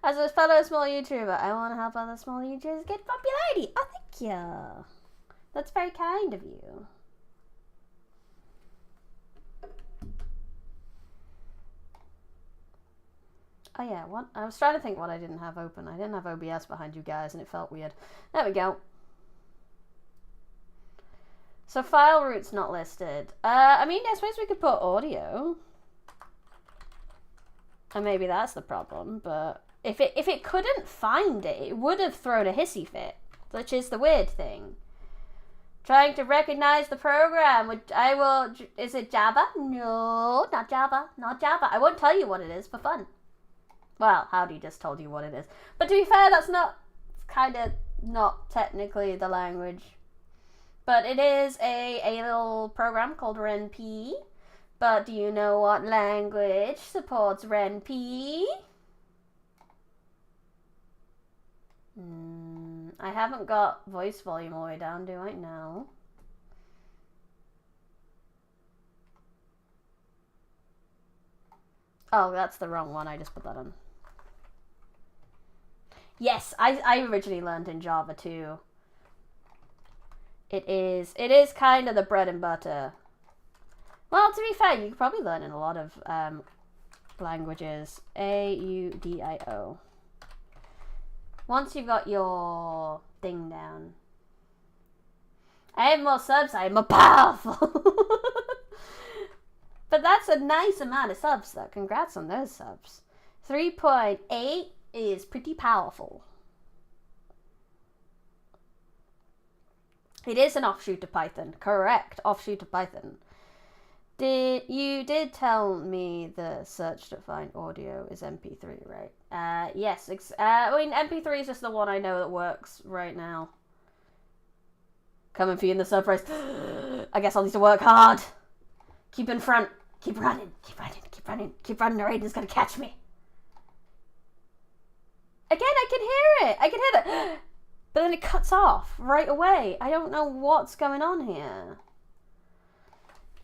As a fellow small YouTuber, I want to help other small YouTubers get popularity. Oh, thank you. That's very kind of you. Oh yeah, what? I was trying to think what I didn't have open. I didn't have OBS behind you guys, and it felt weird. There we go. So file root's not listed. I mean, I suppose we could put audio. And maybe that's the problem, but if it couldn't find it, it would have thrown a hissy fit, which is the weird thing. Trying to recognize the program, which I will... Is it Java? No, not Java. Not Java. I won't tell you what it is for fun. Well, Howdy just told you what it is. But to be fair, that's not... It's kind of not technically the language. But it is a little program called RenP. But do you know what language supports RenP? I haven't got voice volume all the way down, do I? No. Oh, that's the wrong one. I just put that on. Yes, I originally learned in Java too. It is kind of the bread and butter. Well, to be fair, you could probably learn in a lot of languages. AUDIO. Once you've got your thing down. I have more subs, I am more powerful. But that's a nice amount of subs, though. Congrats on those subs. 3.8 is pretty powerful. It is an offshoot of Python. Correct. Offshoot of Python. You did tell me the search to find audio is MP3, right? Yes. I mean, MP3 is just the one I know that works right now. Coming for you in the surprise. I guess I'll need to work hard. Keep in front. Keep running. Keep running. Keep running. Keep running. The Raiden's gonna catch me. Again, I can hear it. I can hear that. But then it cuts off right away. I don't know what's going on here.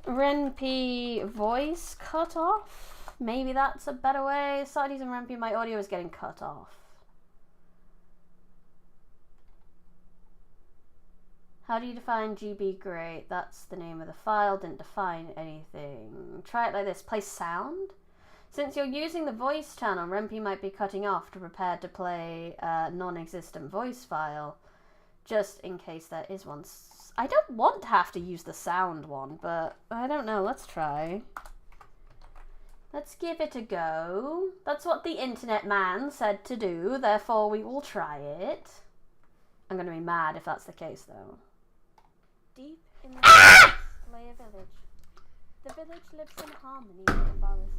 RenP voice cut off? Maybe that's a better way. Started using RenP, my audio is getting cut off. How do you define GB? Great, that's the name of the file. Didn't define anything. Try it like this. Play sound? Since you're using the voice channel, RenP might be cutting off to prepare to play a non-existent voice file. Just in case there is one. I don't want to have to use the sound one, but I don't know. Let's try. Let's give it a go. That's what the internet man said to do, therefore we will try it. I'm going to be mad if that's the case, though. Deep in the forest lay a village. The village lives in harmony with the forest.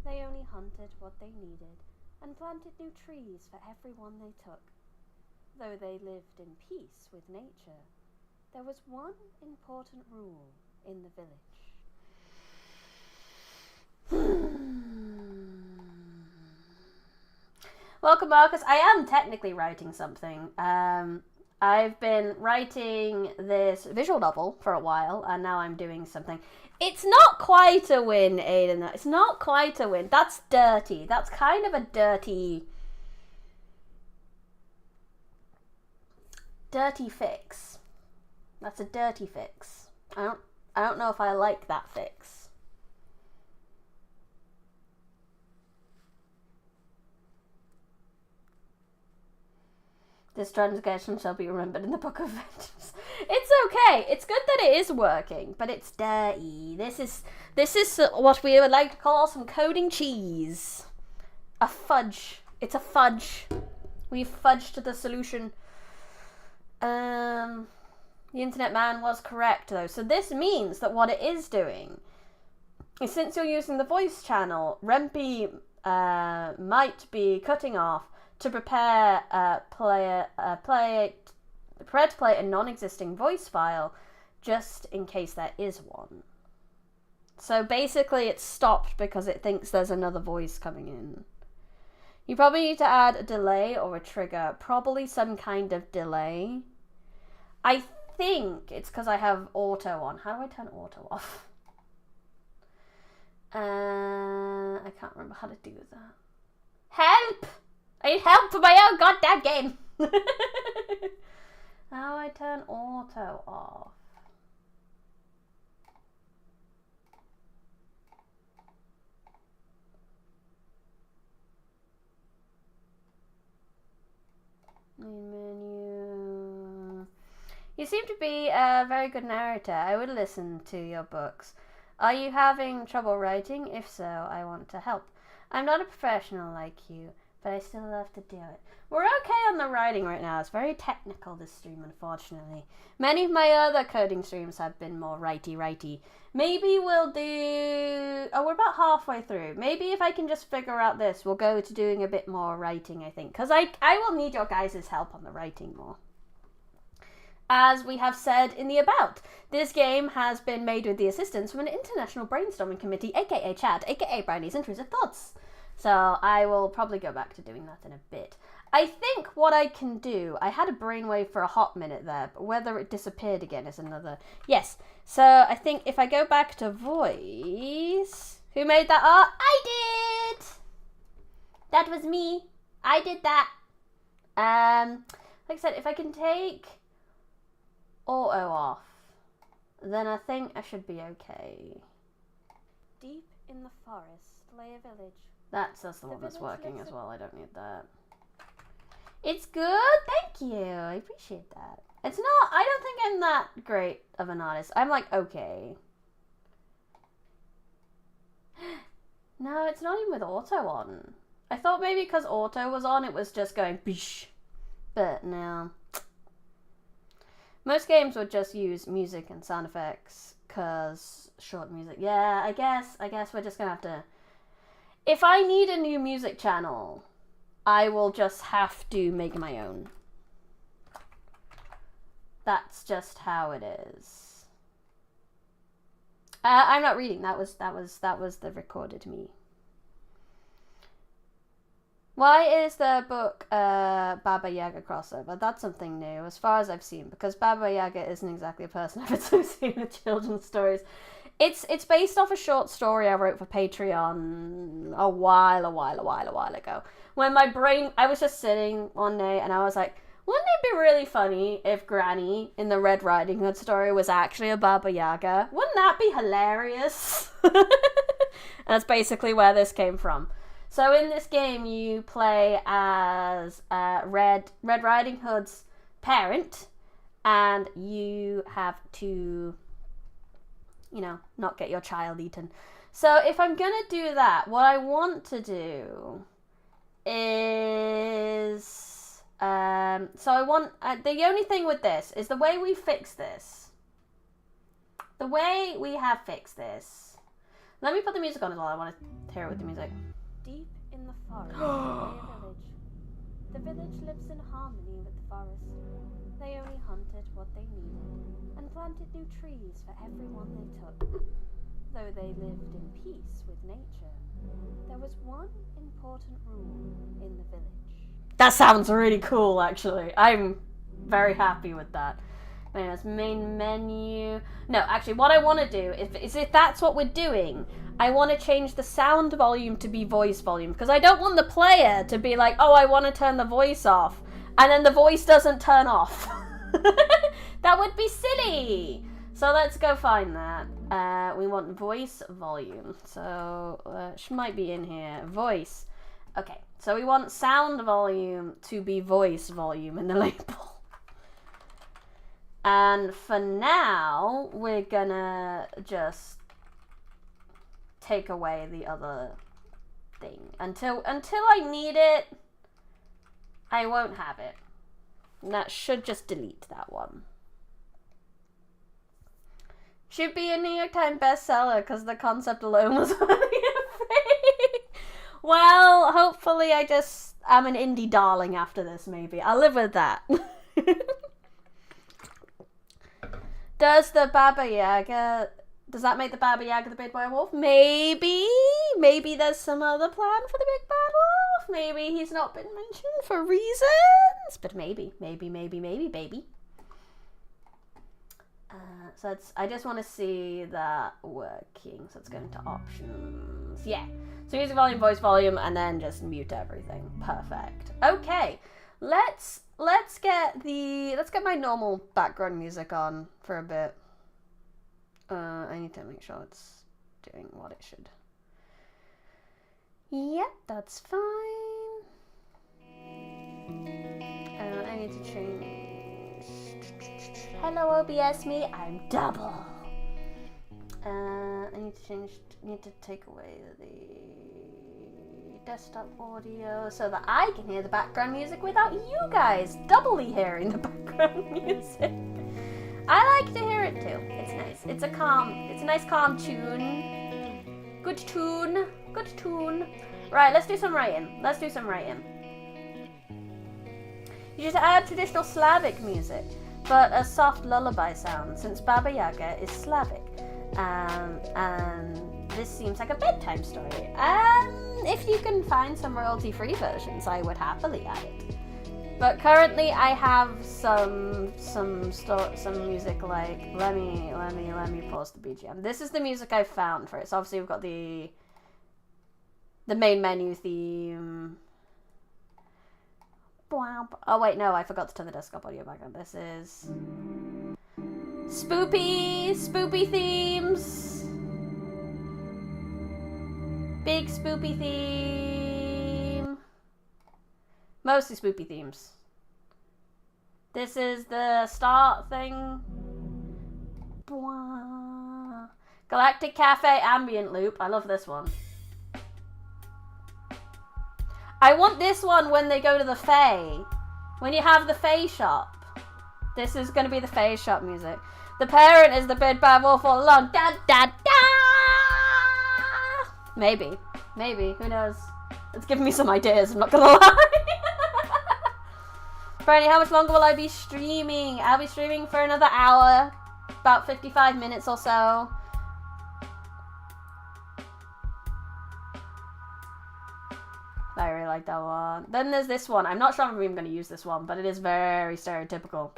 They only hunted what they needed and planted new trees for everyone they took. Though they lived in peace with nature, there was one important rule in the village. Welcome, Marcus. I am technically writing something. I've been writing this visual novel for a while, and now I'm doing something. It's not quite a win, Aiden. It's not quite a win. That's dirty. That's kind of a dirty fix. That's a dirty fix. I don't know if I like that fix. This transgression shall be remembered in the Book of Vengeance. It's okay. It's good that it is working, but it's dirty. This is what we would like to call some coding cheese. A fudge. It's a fudge. We've fudged the solution. The internet man was correct though. So this means that what it is doing is, since you're using the voice channel, Rempe might be cutting off to prepare to play a non-existing voice file, just in case there is one. So basically it's stopped because it thinks there's another voice coming in. You probably need to add a delay or a trigger, probably some kind of delay. I think it's because I have auto on. How do I turn auto off? I can't remember how to do that. Help! I need help for my own goddamn game! How do I turn auto off? Main menu. You seem to be a very good narrator. I would listen to your books. Are you having trouble writing? If so, I want to help. I'm not a professional like you, but I still love to do it. We're okay on the writing right now. It's very technical, this stream, unfortunately. Many of my other coding streams have been more righty-righty. Maybe we'll do... Oh, we're about halfway through. Maybe if I can just figure out this, we'll go to doing a bit more writing, I think. Because I will need your guys' help on the writing more. As we have said in the about, this game has been made with the assistance from an international brainstorming committee, aka chat, aka Brownie's Intrusive Thoughts. So I will probably go back to doing that in a bit. I think what I can do, I had a brainwave for a hot minute there, but whether it disappeared again is another... Yes, so I think if I go back to voice... Who made that art? I did! That was me. I did that. Like I said, if I can take auto off, then I think I should be okay. Deep in the forest lay a village. That's the one that's village working lives as well. I don't need that. It's good. Thank you. I appreciate that. It's not... I don't think I'm that great of an artist. I'm like, okay. No, it's not even with auto on. I thought maybe because auto was on, it was just going bish. But no. Most games would just use music and sound effects because short music. Yeah, I guess we're just going to have to... If I need a new music channel, I will just have to make my own. That's just how it is. I'm not reading. That was the recorded me. Why is the book Baba Yaga crossover? That's something new, as far as I've seen, because Baba Yaga isn't exactly a person I've associated with children's stories. It's based off a short story I wrote for Patreon a while ago. When my brain, I was just sitting one day and I was like, wouldn't it be really funny if Granny in the Red Riding Hood story was actually a Baba Yaga? Wouldn't that be hilarious? And that's basically where this came from. So in this game, you play as Red Riding Hood's parent, and you have to, you know, not get your child eaten. So if I'm gonna do that, what I want to do is... so I want... the only thing with this is the way we fix this. The way we have fixed this... Let me put the music on as well. I want to hear it with the music. Deep in the forest lay a village. The village lives in harmony with the forest. They only hunted what they needed and planted new trees for everyone they took. Though they lived in peace with nature, there was one important rule in the village. That sounds really cool, actually. I'm very happy with that. Main menu. No, actually, what I want to do is if that's what we're doing, I want to change the sound volume to be voice volume, because I don't want the player to be like, oh, I want to turn the voice off, and then the voice doesn't turn off. That would be silly. So let's go find that. We want voice volume. So she might be in here. Voice. Okay, so we want sound volume to be voice volume in the label. And for now, we're gonna just take away the other thing. Until I need it, I won't have it. And that should just delete that one. Should be a New York Times bestseller because the concept alone was worthy of fame. Well, hopefully I'm an indie darling after this, maybe. I'll live with that. Does that make the Baba Yaga the big bad wolf? Maybe. Maybe there's some other plan for the big bad wolf. Maybe he's not been mentioned for reasons. But maybe. So I just want to see that working. So let's go into options. Yeah. So music volume, voice volume, and then just mute everything. Perfect. Okay. Let's get my normal background music on for a bit. I need to make sure it's doing what it should. Yep, that's fine. I need to change. Hello OBS me, I'm double. I need to take away the desktop audio so that I can hear the background music without you guys doubly hearing the background music. I like to hear it too. It's nice. It's a nice calm tune. Good tune. Right, let's do some writing. You should add traditional Slavic music, but a soft lullaby sound, since Baba Yaga is Slavic. And this seems like a bedtime story. If you can find some royalty-free versions, I would happily add it. But currently, I have some music like let me pause the BGM. This is the music I found for it. So obviously we've got the main menu theme. Oh wait, no, I forgot to turn the desktop audio back on. This is spoopy themes. Big spoopy theme. Mostly spoopy themes. This is the start thing. Galactic Cafe ambient loop. I love this one. I want this one when they go to the Fae. When you have the Fae shop. This is going to be the Fae shop music. The parent is the big bad wolf all along. Da da da! Maybe. Who knows? It's giving me some ideas, I'm not going to lie. Brandy, how much longer will I be streaming? I'll be streaming for another hour. About 55 minutes or so. I really like that one. Then there's this one. I'm not sure if I'm even going to use this one, but it is very stereotypical.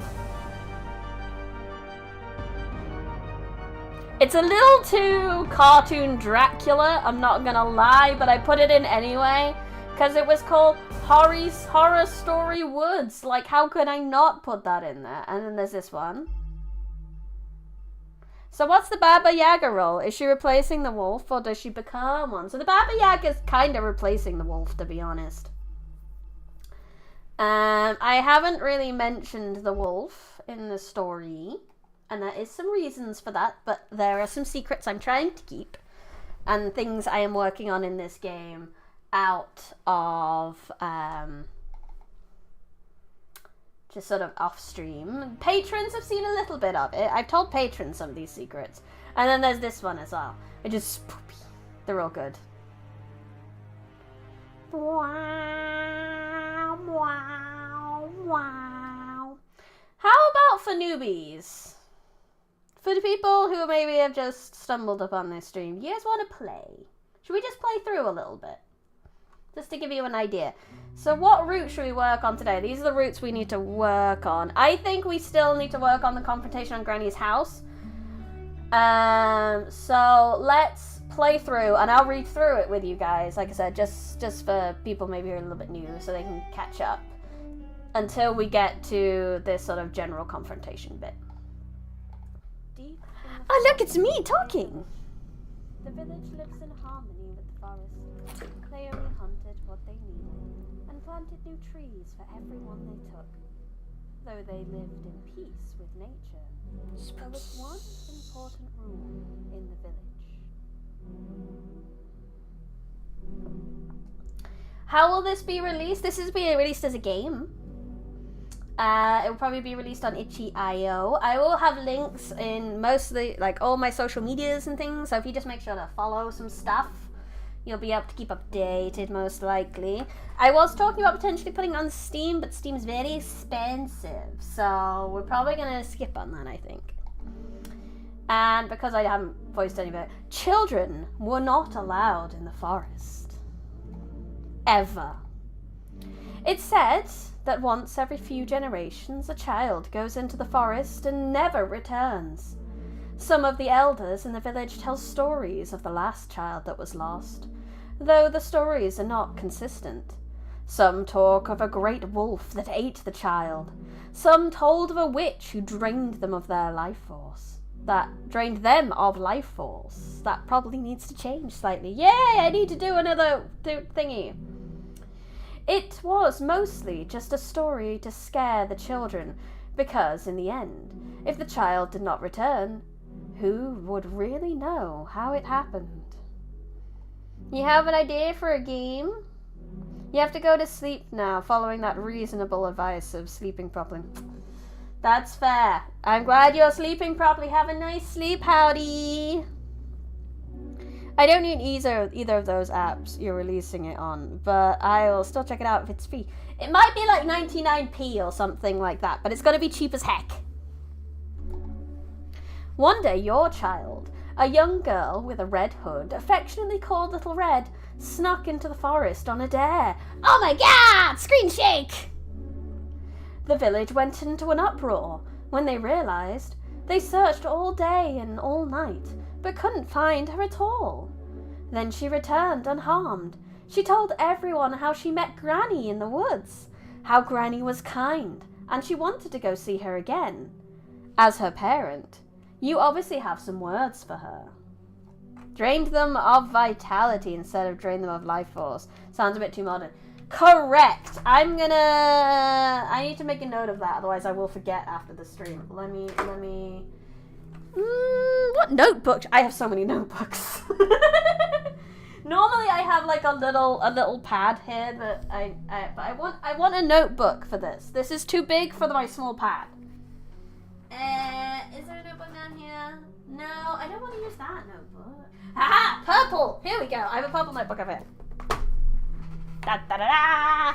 It's a little too cartoon Dracula, I'm not going to lie, but I put it in anyway, because it was called Horror Story Woods. Like, how could I not put that in there? And then there's this one. So what's the Baba Yaga role? Is she replacing the wolf, or does she become one? So the Baba Yaga is kind of replacing the wolf, to be honest. I haven't really mentioned the wolf in the story, and there is some reasons for that, but there are some secrets I'm trying to keep, and things I am working on in this game out of just sort of off stream. Patrons have seen a little bit of it. I've told patrons some of these secrets. And then there's this one as well, which is spoopy. They're all good. Wow, wow, wow. How about for newbies? For the people who maybe have just stumbled upon this stream, you guys want to play? Should we just play through a little bit? Just to give you an idea. So what route should we work on today? These are the routes we need to work on. I think we still need to work on the confrontation on Granny's house. So let's play through, and I'll read through it with you guys. Like I said, just for people maybe who are a little bit new, so they can catch up until we get to this sort of general confrontation bit. Oh, look, it's me talking. The village lives in harmony with the forest. They only hunted what they needed and planted new trees for everyone they took. though they lived in peace with nature, there was one important rule in the village. How will this be released? This is being released as a game. It will probably be released on itch.io. I will have links in mostly, like, all my social medias and things, so if you just make sure to follow some stuff, you'll be able to keep updated, most likely. I was talking about potentially putting it on Steam, but Steam's very expensive, so we're probably going to skip on that, I think. And because I haven't voiced any of it, children were not allowed in the forest. Ever. It's said that once every few generations a child goes into the forest and never returns. Some of the elders in the village tell stories of the last child that was lost, though the stories are not consistent. Some talk of a great wolf that ate the child. Some told of a witch who drained them of their life force. That probably needs to change slightly. Yay, I need to do another thingy. It was mostly just a story to scare the children, because in the end, if the child did not return, who would really know how it happened? You have an idea for a game? You have to go to sleep now, following that reasonable advice of sleeping properly. That's fair. I'm glad you're sleeping properly. Have a nice sleep, howdy. I don't need either of those apps you're releasing it on, but I will still check it out if it's free. It might be like 99p or something like that, but it's going to be cheap as heck. One day your child, a young girl with a red hood, affectionately called Little Red, snuck into the forest on a dare. Oh my god! Screen shake! The village went into an uproar when they realized they searched all day and all night, but couldn't find her at all. Then she returned unharmed. She told everyone how she met Granny in the woods, how Granny was kind, and she wanted to go see her again. As her parent, you obviously have some words for her. Drained them of vitality instead of drained them of life force. Sounds a bit too modern. Correct! I need to make a note of that, otherwise I will forget after the stream. Let me... what notebook? I have so many notebooks. Normally I have like a little pad here that I want a notebook for this. This is too big for my small pad. Is there a notebook down here? No, I don't want to use that notebook. Aha! Purple! Here we go. I have a purple notebook over here. Da da da da!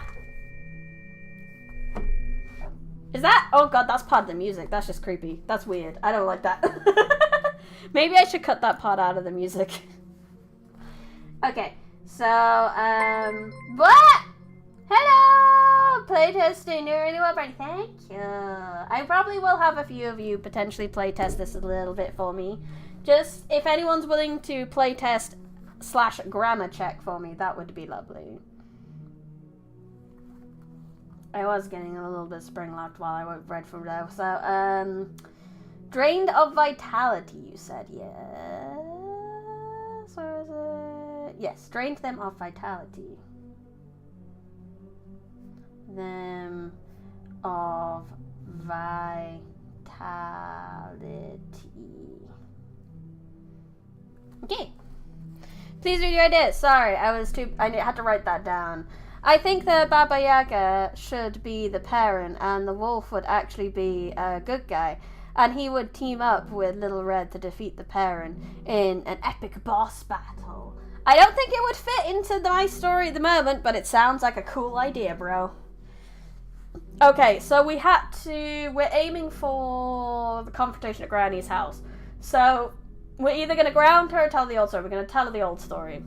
Is that? Oh god, that's part of the music. That's just creepy. That's weird. I don't like that. Maybe I should cut that part out of the music. Okay, so, what? Hello! Playtesting, doing really well, Brady. Thank you. I probably will have a few of you potentially playtest this a little bit for me. Just, if anyone's willing to playtest / grammar check for me, that would be lovely. I was getting a little bit spring locked while I read from there. So, drained of vitality, you said, yes? Or is it? Yes, drained them of vitality. Them of vitality. Okay. Please read your ideas. Sorry, I had to write that down. I think the Baba Yaga should be the parent and the wolf would actually be a good guy. And he would team up with Little Red to defeat the parent in an epic boss battle. I don't think it would fit into my story at the moment, but it sounds like a cool idea, bro. Okay, so we're aiming for the confrontation at Granny's house. So we're either going to ground her or tell the old story. We're going to tell her the old story.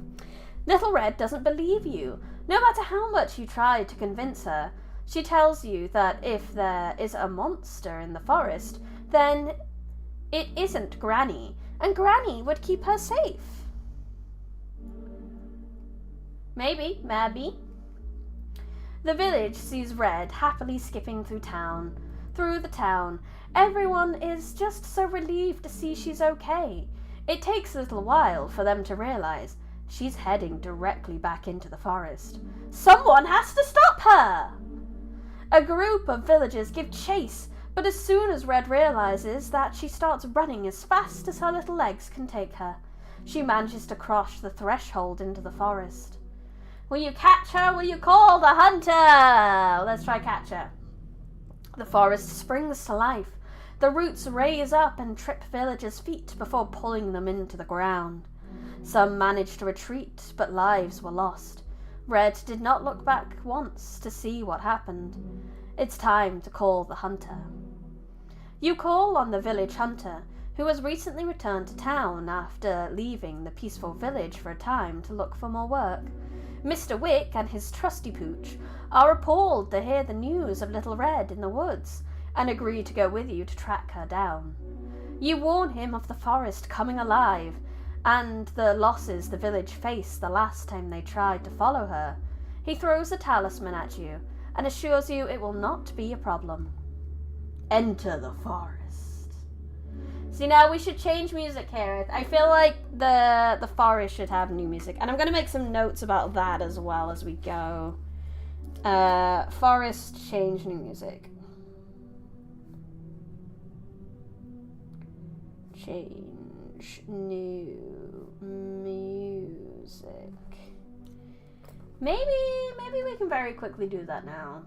Little Red doesn't believe you. No matter how much you try to convince her, she tells you that if there is a monster in the forest, then it isn't Granny, and Granny would keep her safe. Maybe. The village sees Red happily skipping through the town. Everyone is just so relieved to see she's okay. It takes a little while for them to realize she's heading directly back into the forest. Someone has to stop her! A group of villagers give chase, but as soon as Red realizes that, she starts running as fast as her little legs can take her. She manages to cross the threshold into the forest. Will you catch her? Will you call the hunter? Let's try catch her. The forest springs to life. The roots raise up and trip villagers' feet before pulling them into the ground. Some managed to retreat, but lives were lost. Red did not look back once to see what happened. It's time to call the hunter. You call on the village hunter, who has recently returned to town after leaving the peaceful village for a time to look for more work. Mr. Wick and his trusty pooch are appalled to hear the news of Little Red in the woods and agree to go with you to track her down. You warn him of the forest coming alive and the losses the village faced the last time they tried to follow her. He throws a talisman at you and assures you it will not be a problem. Enter the forest. See, now we should change music here. I feel like the forest should have new music. And I'm going to make some notes about that as well as we go. Forest, change new music. Change new music. Maybe we can very quickly do that now.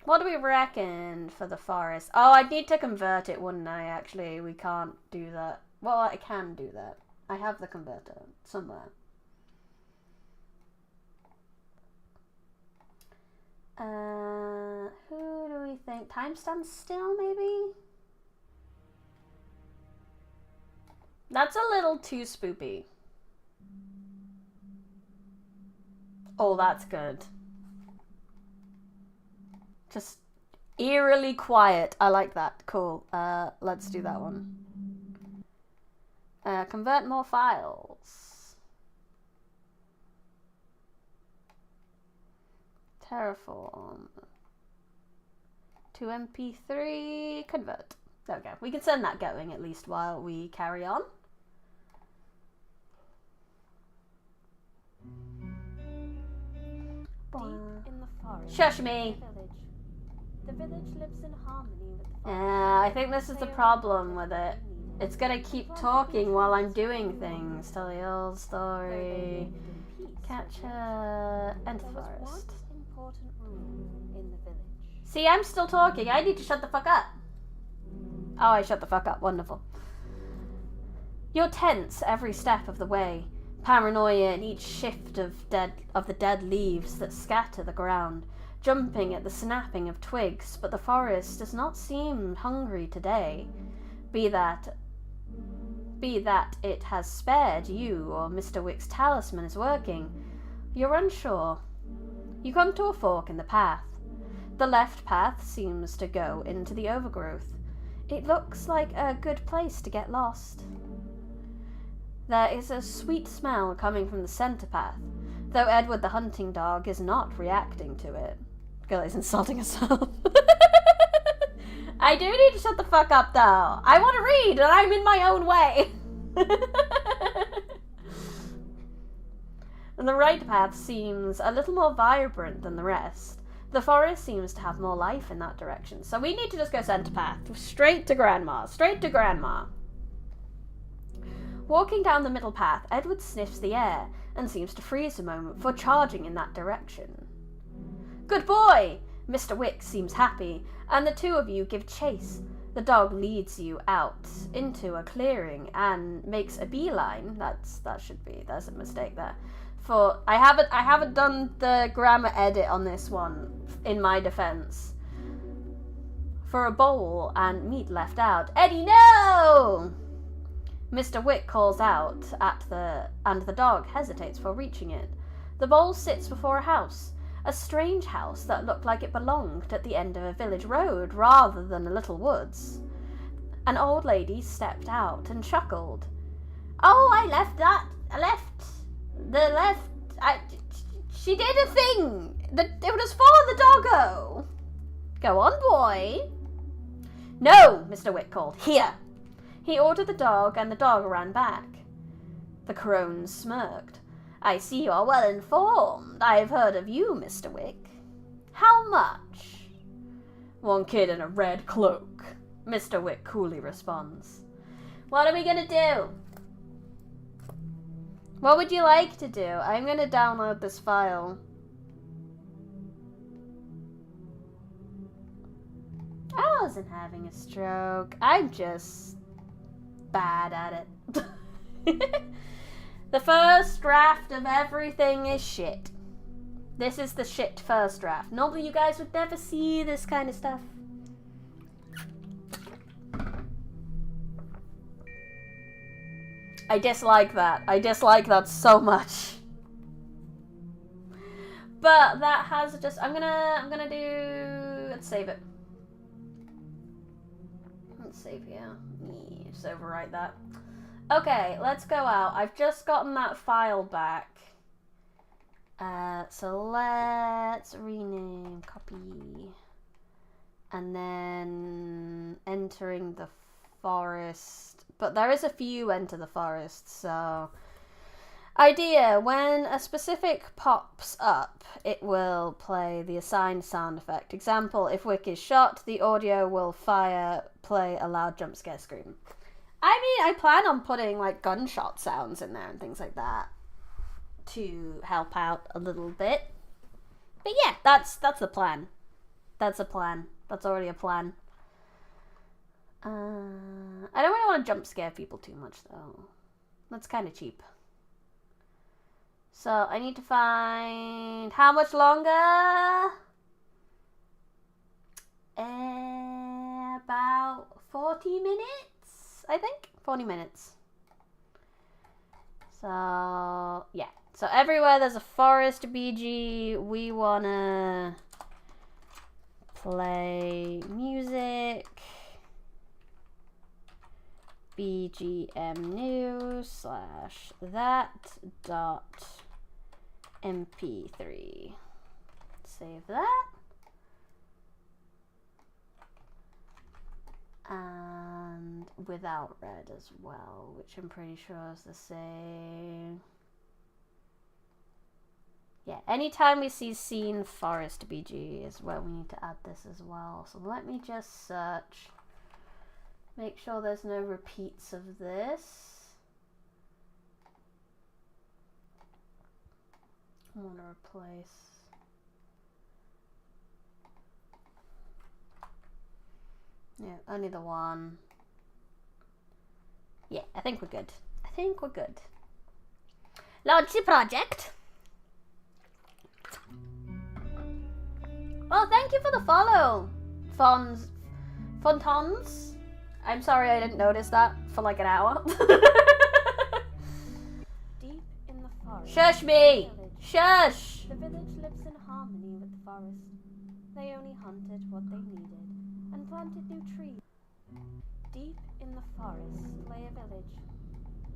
What do we reckon for the forest? Oh, I'd need to convert it, wouldn't I? Actually, we can't do that. Well, I can do that. I have the converter somewhere. Who do we think? Time stands still, maybe? That's a little too spoopy. Oh, that's good. Just eerily quiet. I like that. Cool. Let's do that one. Convert more files. Terraform. To MP3. Convert. There we go. We can send that going at least while we carry on. Deep in the forest. Shush me. The village lives in harmony with the forest. Yeah, I think this is the problem with it. It's gonna keep talking while I'm doing things. Tell the old story. Catch her. Enter the forest. Important rule in the village. See, I'm still talking. I need to shut the fuck up. Oh, I shut the fuck up. Wonderful. You're tense every step of the way. Paranoia in each shift of the dead leaves that scatter the ground, jumping at the snapping of twigs, but the forest does not seem hungry today. Be that it has spared you or Mr. Wick's talisman is working. You're unsure. You come to a fork in the path. The left path seems to go into the overgrowth. It looks like a good place to get lost. There is a sweet smell coming from the centre path, though Edward the hunting dog is not reacting to it. Girl is insulting herself. I do need to shut the fuck up though. I want to read and I'm in my own way. And the right path seems a little more vibrant than the rest. The forest seems to have more life in that direction. So we need to just go centre path. Straight to Grandma. Straight to Grandma. Walking down the middle path, Edward sniffs the air and seems to freeze a moment before charging in that direction. Good boy! Mr. Wick seems happy, and the two of you give chase. The dog leads you out into a clearing and makes a beeline. There's a mistake there. For I haven't done the grammar edit on this one, in my defense. For a bowl and meat left out. Eddie, no! Mr. Wick calls out and the dog hesitates for reaching it. The bowl sits before a house, a strange house that looked like it belonged at the end of a village road rather than a little woods. An old lady stepped out and chuckled. Oh, she did a thing. It was for the doggo. Go on, boy. No, Mr. Wick called. Here. He ordered the dog, and the dog ran back. The crone smirked. I see you are well informed. I have heard of you, Mr. Wick. How much? One kid in a red cloak. Mr. Wick coolly responds. What are we gonna do? What would you like to do? I'm gonna download this file. I wasn't having a stroke. I'm just bad at it. The first draft of everything is shit. This is the shit first draft. Normally you guys would never see this kind of stuff. I dislike that. I dislike that so much. But that has just, I'm gonna do, let's save it. Let's save here. Yeah, just overwrite that. Okay, let's go out. I've just gotten that file back. So let's rename, copy. And then entering the forest. But there is a few enter the forest, so... Idea, when a specific pops up, it will play the assigned sound effect. Example, if Wick is shot, the audio will play a loud jump scare scream. I mean, I plan on putting, like, gunshot sounds in there and things like that to help out a little bit. But yeah, that's the plan. That's a plan. That's already a plan. I don't really want to jump scare people too much, though. That's kind of cheap. So, I need to find... How much longer? About 40 minutes, I think? 40 minutes. So, yeah. So, everywhere there's a forest BG, we want to play music. BGM news / that.mp3. Save that. And without red as well, which I'm pretty sure is the same. Yeah, anytime we see scene forest BG is where we need to add this as well. So let me just search. Make sure there's no repeats of this. I want to replace. Yeah, only the one. Yeah, I think we're good. I think we're good. Launch the project. Well, thank you for the follow, Fontons. I'm sorry I didn't notice that for like an hour. Deep in the forest. Shush me! Shush! The village lives in harmony with the forest. They only hunted what they needed and planted new trees. Deep in the forest lay a village.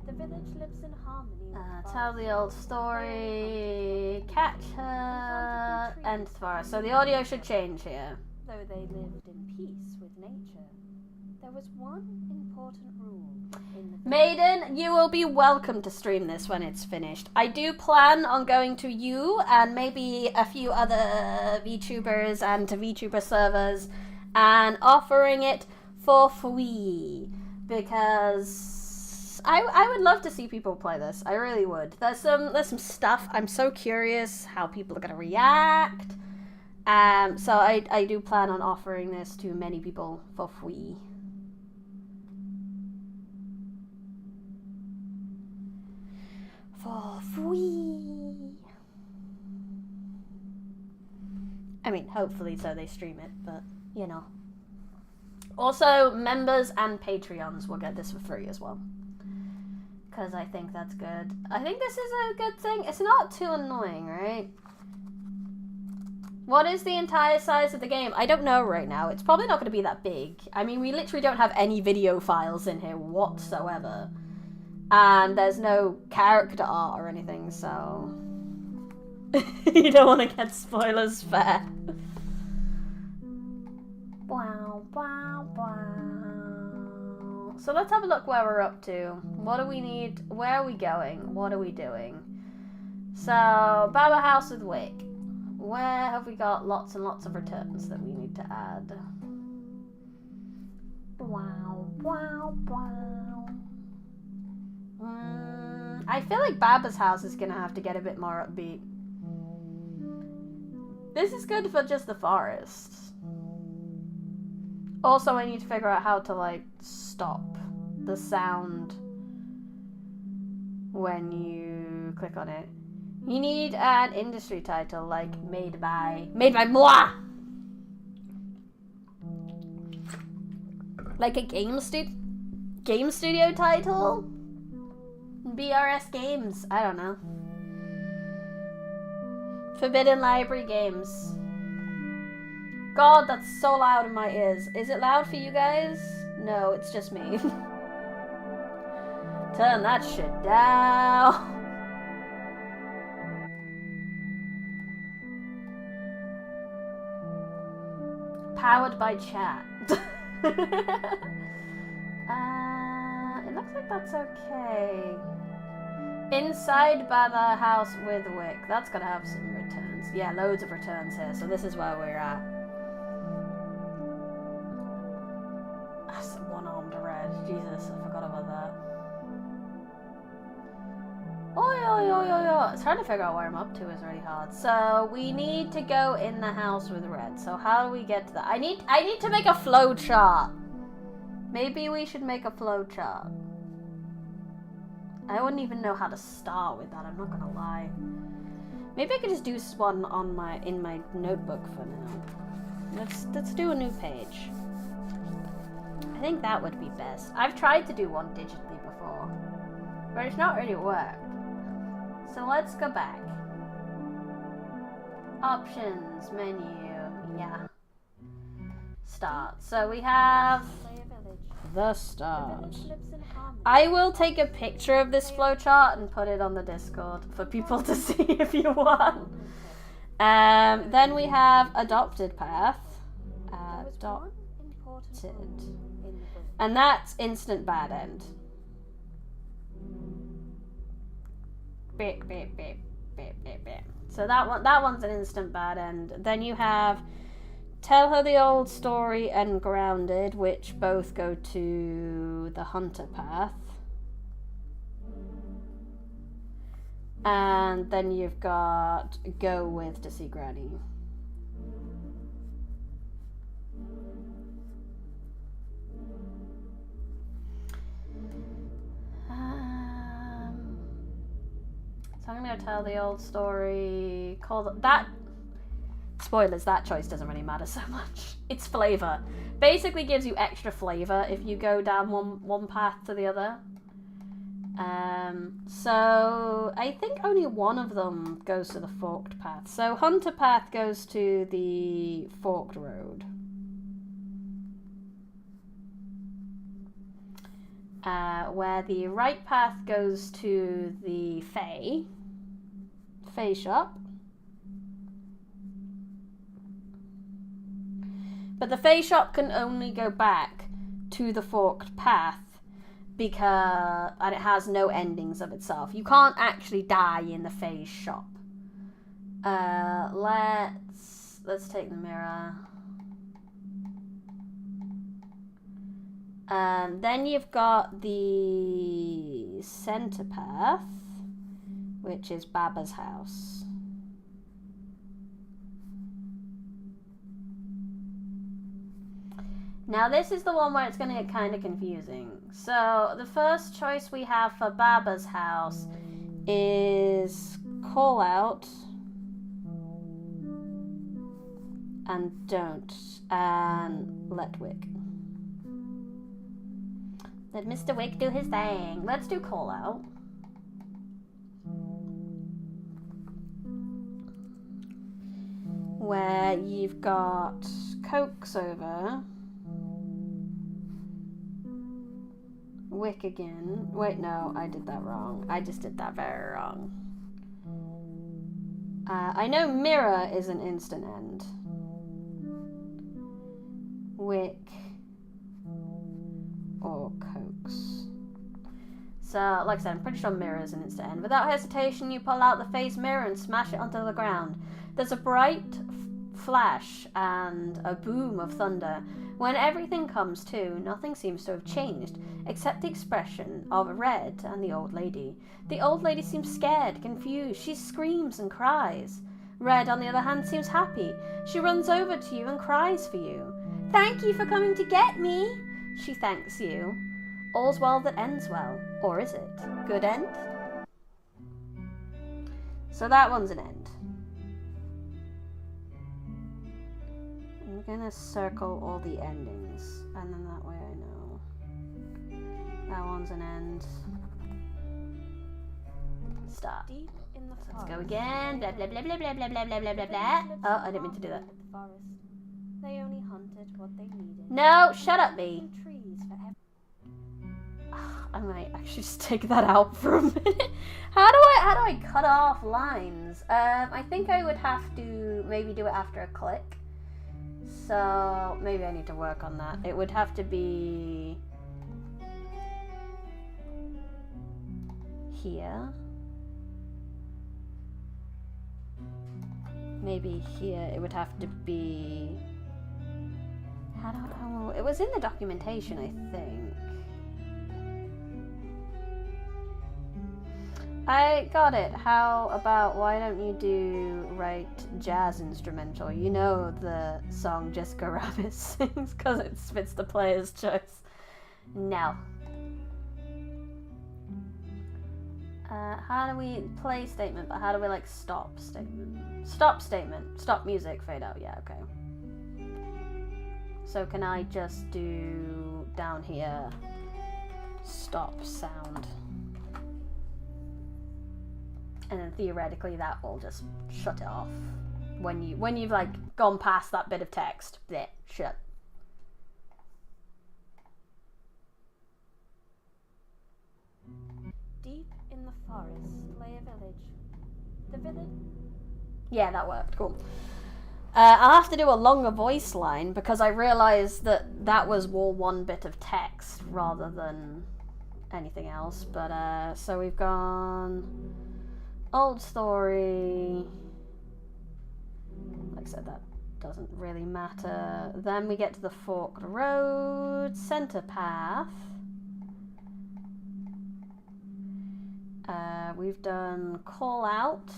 The village lives in harmony with the forest. Tell the old story. Catch her. End the forest. So the audio should change here. Though they lived in peace with nature, there was one important rule in the Maiden, you will be welcome to stream this when it's finished. I do plan on going to you and maybe a few other VTubers and to VTuber servers and offering it for free because I would love to see people play this. I really would. There's some stuff. I'm so curious how people are gonna react. So I do plan on offering this to many people for free. For free. I mean, hopefully so they stream it, but, you know. Also, members and Patreons will get this for free as well. Because I think that's good. I think this is a good thing. It's not too annoying, right? What is the entire size of the game? I don't know right now. It's probably not going to be that big. I mean, we literally don't have any video files in here whatsoever. And there's no character art or anything, so... you don't want to get spoilers, fair. Wow, wow, wow. So let's have a look where we're up to. What do we need? Where are we going? What are we doing? So, Baba House with Wick. Where have we got lots and lots of returns that we need to add? Wow, wow, wow. I feel like Baba's house is gonna have to get a bit more upbeat. This is good for just the forest. Also, I need to figure out how to, like, stop the sound when you click on it. You need an industry title, like, made by moi! Like a game studio title? BRS Games, I don't know. Forbidden Library Games. God, that's so loud in my ears. Is it loud for you guys? No, it's just me. Turn that shit down. Powered by chat. It looks like that's okay. Inside by the house with Wick. That's gonna have some returns. Yeah, loads of returns here. So this is where we're at. That's one-armed red. Jesus, I forgot about that. It's hard to figure out where I'm up to is really hard. So we need to go in the house with red. So how do we get to that? I need to make a flow chart. Maybe we should make a flow chart. I wouldn't even know how to start with that, I'm not gonna lie. Maybe I could just do one in my notebook for now. Let's do a new page. I think that would be best. I've tried to do one digitally before, but it's not really worked. So let's go back. Options, menu, yeah. Start. So we have the start. I will take a picture of this flowchart and put it on the Discord for people to see if you want. Then we have adopted path. Adopted. And that's instant bad end. Beep, beep, beep, beep, beep, beep. So that one's an instant bad end. Then you have Tell Her the Old Story and Grounded, which both go to the Hunter path. And then you've got Go With to See Granny. So I'm gonna tell the old story. That spoilers, that choice doesn't really matter so much. It's flavor. Basically gives you extra flavor if you go down one path to the other. So I think only one of them goes to the forked path. So Hunter path goes to the forked road. Where the right path goes to the Fae shop. But the Fae shop can only go back to the forked path because it has no endings of itself. You can't actually die in the Fae shop. Let's take the mirror. Then you've got the center path, which is Baba's house. Now this is the one where it's going to get kind of confusing. So the first choice we have for Baba's house is call out and don't, and let Wick. Let Mr. Wick do his thing. Let's do call out. Where you've got Coax over. Wick again. Wait, no, I did that wrong. I just did that very wrong. I know Mirror is an instant end. Wick or Coax. So, like I said, I'm pretty sure Mirror is an instant end. Without hesitation, you pull out the face mirror and smash it onto the ground. There's a bright flash and a boom of thunder. When everything comes to, nothing seems to have changed, except the expression of Red and the old lady. The old lady seems scared, confused. She screams and cries. Red, on the other hand, seems happy. She runs over to you and cries for you. "Thank you for coming to get me," she thanks you. All's well that ends well. Or is it? Good end? So that one's an end. I'm gonna circle all the endings, and then that way I know. That one's an end. Stop. Deep in the Let's forest. go again. Blah blah blah blah blah blah blah blah blah blah blah. Oh, I didn't mean to do that. The forest. They only hunted what they needed. No, shut up, B. Trees for I might actually just take that out for a minute. How do I cut off lines? I think I would have to maybe do it after a click. So maybe I need to work on that. It would have to be here. Maybe here. It would have to be. It was in the documentation, I think. I got it. How about why don't you do jazz instrumental? You know the song Jessica Rabbit sings because it fits the player's choice. No. How do we play statement? But how do we stop statement? Stop statement. Stop music. Fade out. Yeah. Okay. So can I just do down here? Stop sound. And then theoretically that will just shut it off when you've gone past that bit of text. Bleh, shut. Deep in the forest lay a village. The village. Yeah, that worked. Cool. I'll have to do a longer voice line because I realised that was all one bit of text rather than anything else. But so we've gone. Old story. Like I said, that doesn't really matter. Then we get to the forked road, center path. We've done call out.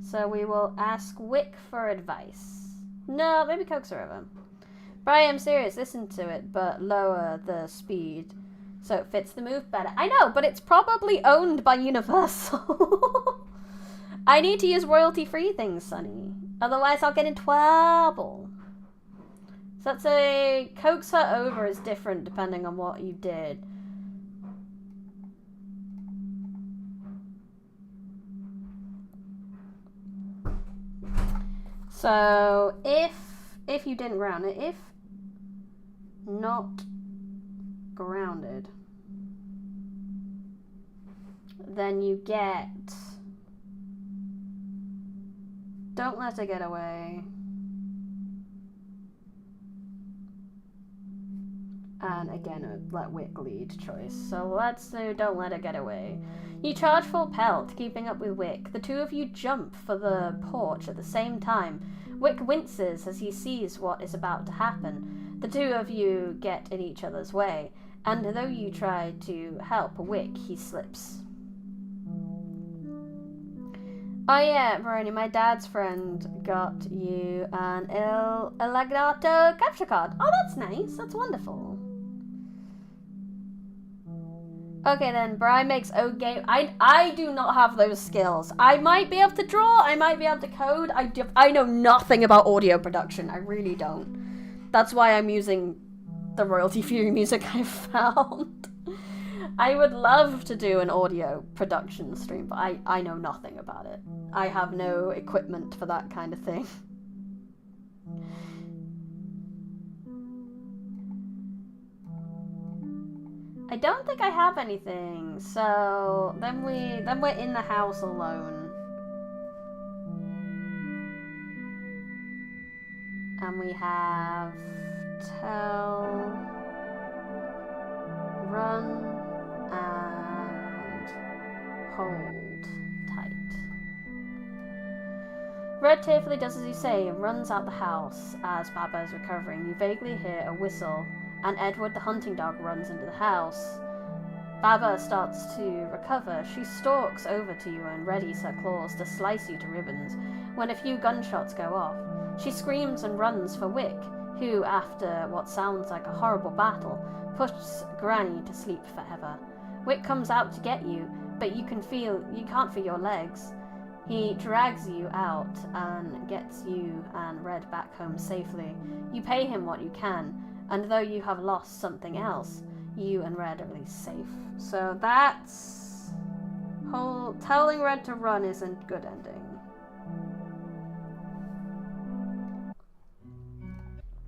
So we will ask Wick for advice. No, maybe coax her over. Brian, I'm serious, listen to it, but lower the speed. So it fits the move better. I know, but it's probably owned by Universal. I need to use royalty-free things, Sonny. Otherwise I'll get in trouble. So let's say coax her over is different depending on what you did. So if you didn't ground it, if not grounded, then you get don't let her get away, and again let Wick lead choice. So let's do don't let her get away. You charge full pelt, keeping up with Wick. The two of you jump for the porch at the same time. Wick winces as he sees what is about to happen. The two of you get in each other's way, and though you try to help Wick, he slips. Oh yeah, Veroni, my dad's friend got you an Il Elagato capture card. Oh, that's nice. That's wonderful. Okay then, Brian makes game. I do not have those skills. I might be able to draw, I might be able to code. I know nothing about audio production. I really don't. That's why I'm using the royalty-free music I found. I would love to do an audio production stream, but I know nothing about it. I have no equipment for that kind of thing. I don't think I have anything, so then we're in the house alone. And we have tell, run, and hold tight. Red tearfully does as you say and runs out the house. As Baba is recovering, you vaguely hear a whistle, and Edward the hunting dog runs into the house. Baba starts to recover. She stalks over to you and readies her claws to slice you to ribbons when a few gunshots go off. She screams and runs for Wick, who, after what sounds like a horrible battle, puts Granny to sleep forever. Wick comes out to get you, but you can't feel your legs. He drags you out and gets you and Red back home safely. You pay him what you can, and though you have lost something else, you and Red are at least safe. So that's telling Red to run isn't good ending.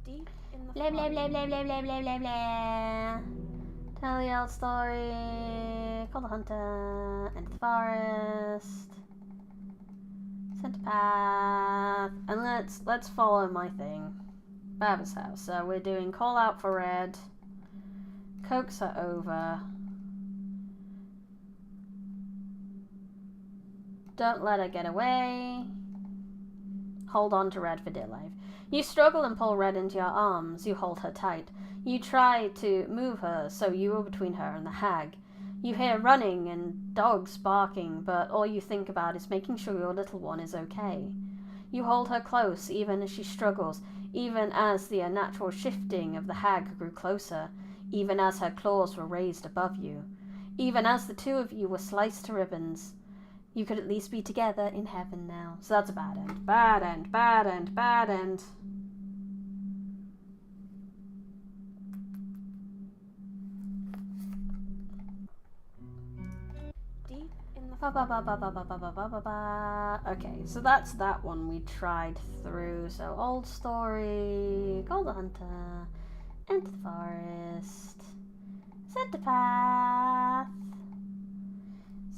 Deep in the Blah blah blah blah blah blah blah blah blah. Tell the old story. Call the hunter. Enter the forest. Center path. And let's follow my thing. Baba's house. So we're doing call out for Red. Coax her over. Don't let her get away. Hold on to Red for dear life. You struggle and pull Red into your arms. You hold her tight. You try to move her, so you are between her and the hag. You hear running and dogs barking, but all you think about is making sure your little one is okay. You hold her close, even as she struggles, even as the unnatural shifting of the hag grew closer, even as her claws were raised above you, even as the two of you were sliced to ribbons. You could at least be together in heaven now. So that's a bad end. Bad end, bad end, bad end. deep in the Ba, ba, ba, ba, ba, ba, ba, ba, ba, ba, ba. Okay, so that's that one we tried through. So old story, call the hunter, enter the forest, center path.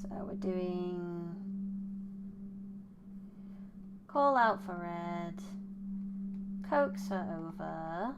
So we're doing call out for Red, coax her over,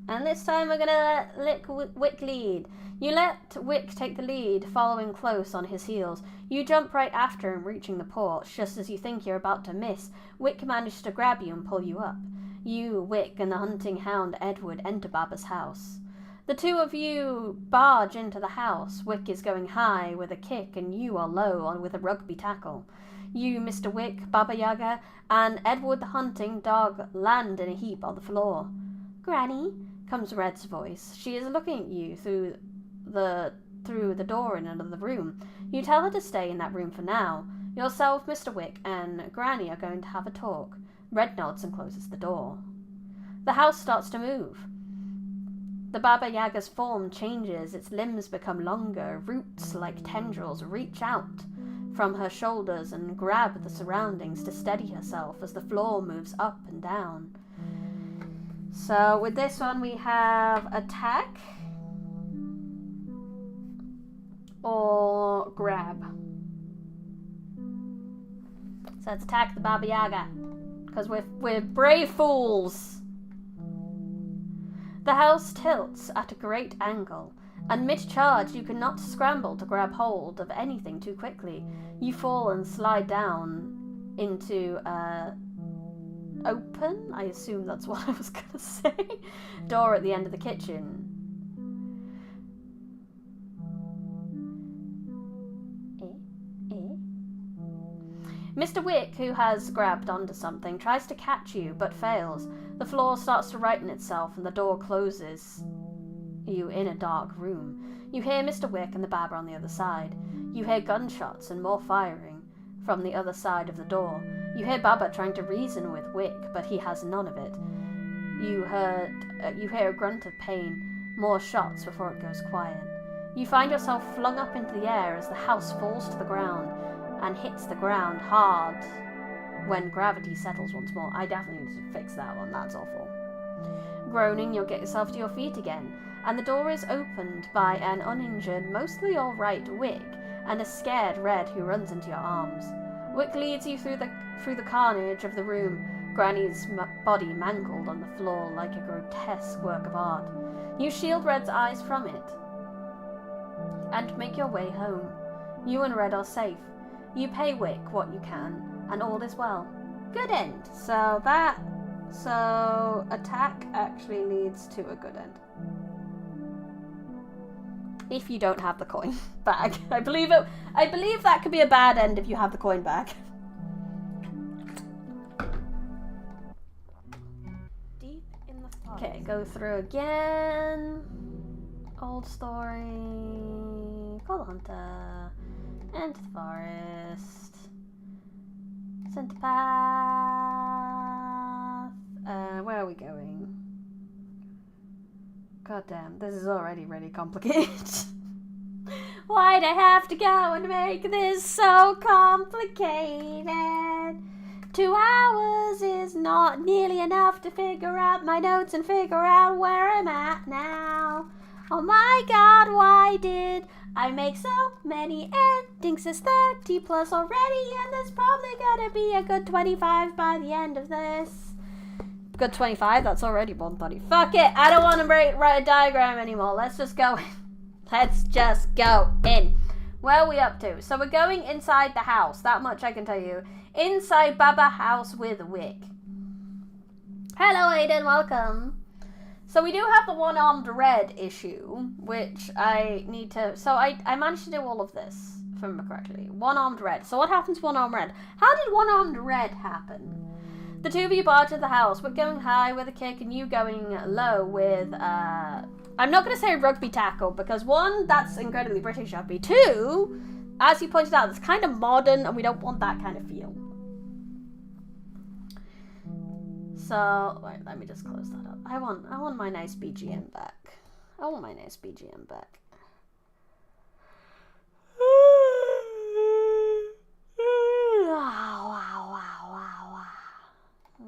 and this time we're gonna let Wick lead. You let Wick take the lead, following close on his heels. You jump right after him, reaching the porch. Just as you think you're about to miss, Wick manages to grab you and pull you up. You, Wick, and the hunting hound Edward enter Baba's house. The two of you barge into the house. Wick is going high with a kick, and you are low on with a rugby tackle. You, Mr. Wick, Baba Yaga, and Edward the hunting dog land in a heap on the floor. Granny, comes Red's voice. She is looking at you through the door in another room. You tell her to stay in that room for now. Yourself, Mr. Wick, and Granny are going to have a talk. Red nods and closes the door. The house starts to move. The Baba Yaga's form changes. Its limbs become longer. Roots like tendrils reach out from her shoulders and grab the surroundings to steady herself as the floor moves up and down. So with this one we have attack or grab. So let's attack the Baba Yaga, because we're brave fools. The house tilts at a great angle, and mid-charge you cannot scramble to grab hold of anything too quickly. You fall and slide down into open, I assume that's what I was gonna say, door at the end of the kitchen. Mr. Wick, who has grabbed onto something, tries to catch you, but fails. The floor starts to righten itself, and the door closes you in a dark room. You hear Mr. Wick and the Baba on the other side. You hear gunshots and more firing from the other side of the door. You hear Baba trying to reason with Wick, but he has none of it. You hear a grunt of pain, more shots before it goes quiet. You find yourself flung up into the air as the house falls to the ground and hits the ground hard when gravity settles once more. I definitely need to fix that one, that's awful. Groaning, you'll get yourself to your feet again, and the door is opened by an uninjured, mostly alright Wick, and a scared Red who runs into your arms. Wick leads you through the carnage of the room, Granny's body mangled on the floor like a grotesque work of art. You shield Red's eyes from it, and make your way home. You and Red are safe. You pay Wick what you can, and all is well. good end. So attack actually leads to a good end. If you don't have the coin bag. I believe that could be a bad end if you have the coin bag. Deep in the forest. Okay, go through again. Old story. Call the hunter. Enter the forest. Center path. Where are we going? God damn, this is already really complicated. Why'd I have to go and make this so complicated? 2 hours is not nearly enough to figure out my notes and figure out where I'm at now. Oh my god, why did I make so many endings? It's 30 plus already, and there's probably gonna be a good 25 by the end of this. Good 25, that's already 130. Fuck it, I don't want to write a diagram anymore. Let's just go in. Let's just go in. Where are we up to? So we're going inside the house. That much I can tell you. Inside Baba house with Wick. Hello Aiden, welcome. So we do have the one-armed red issue, which I need to... So I managed to do all of this, if I remember correctly. One-armed red. So what happens to one-armed red? How did one-armed red happen? The two of you barge into the house. We're going high with a kick and you going low with, I'm not going to say rugby tackle because 1, that's incredibly British of me. 2, as you pointed out, it's kind of modern and we don't want that kind of feel. So, wait, let me just close that up. I want my nice BGM back. I want my nice BGM back.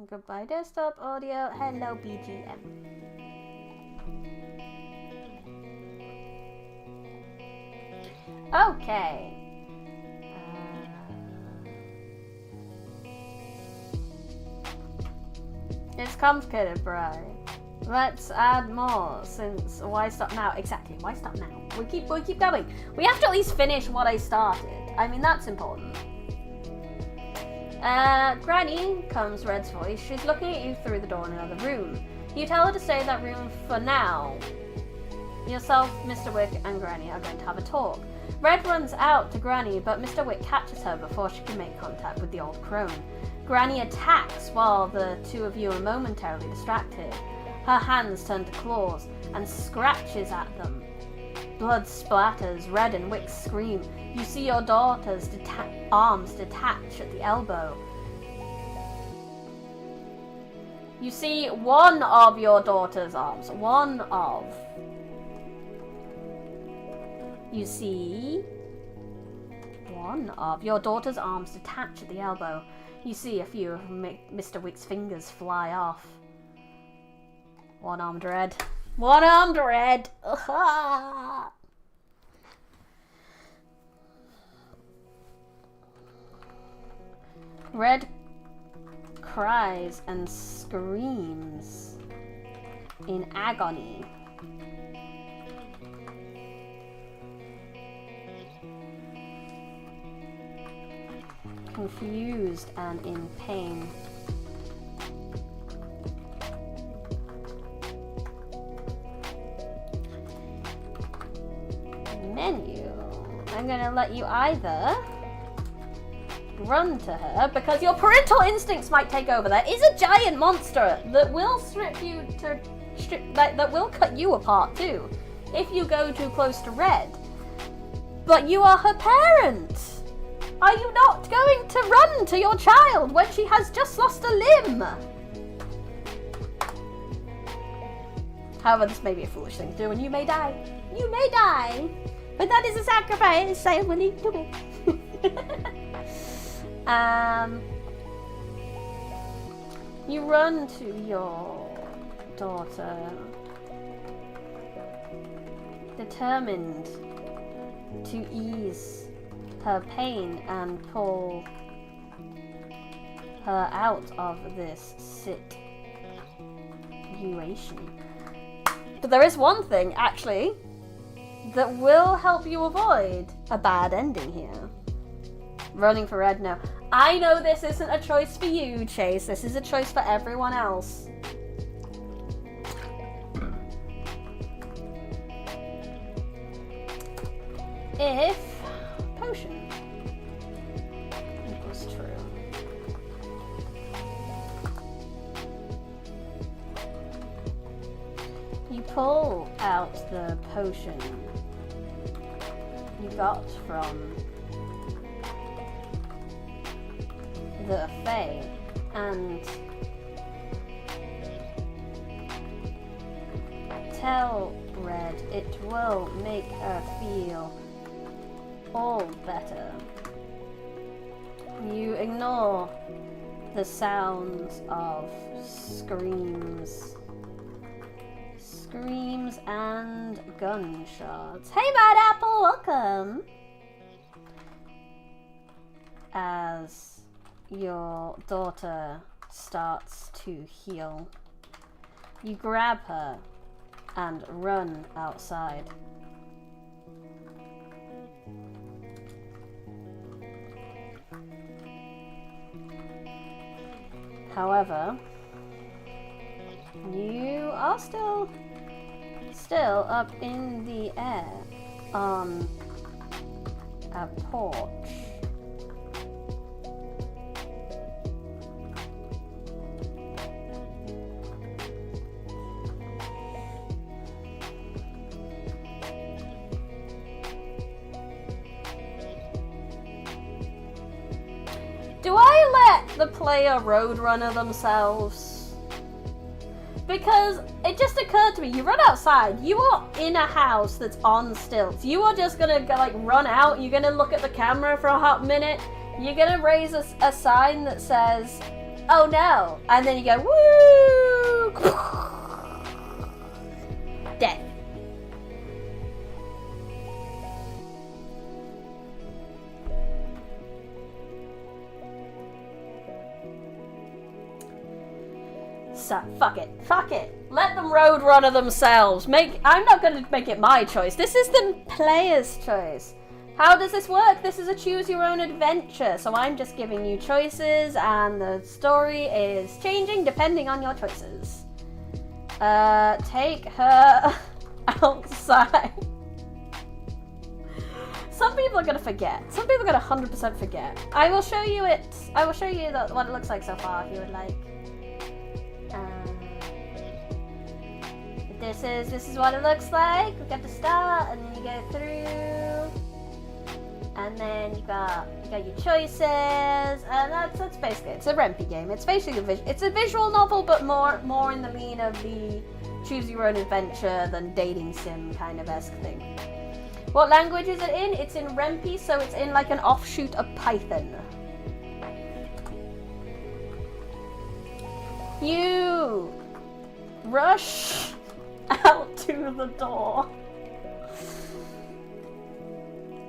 Goodbye desktop audio. Hello BGM. Okay. It's complicated, bro. Let's add more since why stop now? Exactly, why stop now? We keep going. We have to at least finish what I started. I mean, that's important. Granny, comes Red's voice. She's looking at you through the door in another room. You tell her to stay in that room for now. Yourself, Mr. Wick, and Granny are going to have a talk. Red runs out to Granny, but Mr. Wick catches her before she can make contact with the old crone. Granny attacks while the two of you are momentarily distracted. Her hands turn to claws and scratches at them. Blood splatters, Red and Wick scream. You see your daughter's arms detach at the elbow. You see one of your daughter's arms. You see one of your daughter's arms detach at the elbow. You see a few of Mr. Wick's fingers fly off. One-armed Red. One-armed Red! Red cries and screams in agony. Confused and in pain. Menu. I'm gonna let you either run to her because your parental instincts might take over. There is a giant monster that will that will cut you apart too if you go too close to Red. But you are her parent. Are you not going to run to your child when she has just lost a limb? However, this may be a foolish thing to do and you may die. You may die. But that is a sacrifice I am willing to make. You run to your daughter, determined to ease her pain and pull her out of this situation. But there is one thing, actually, that will help you avoid a bad ending here. Running for Red, no. I know this isn't a choice for you, Chase. This is a choice for everyone else. If potion equals true. You pull out the potion you got from the Fae and tell Red it will make her feel all better. You ignore the sounds of screams and gunshots. Hey, Bad Apple, welcome! As your daughter starts to heal, you grab her and run outside. However, you are still up in the air on a porch. Do I let the player roadrunner themselves? Because it just occurred to me, you run outside, you are in a house that's on stilts. You are just gonna like run out, you're gonna look at the camera for a hot minute, you're gonna raise a sign that says, oh no, and then you go, woo! Dead. So, fuck it. Let them roadrunner themselves. I'm not going to make it my choice. This is the player's choice. How does this work? This is a choose your own adventure. So I'm just giving you choices and the story is changing depending on your choices. Take her outside. Some people are going to forget. Some people are going to 100% forget. I will show you it. I will show you what it looks like so far if you would like. This is what it looks like. We got the start, and then you go through, and then you got your choices, and that's basically it. It's a Rempy game. It's basically it's a visual novel, but more in the lean of the choose your own adventure than dating sim kind of esque thing. What language is it in? It's in Rempy, so it's in like an offshoot of Python. You rush out to the door.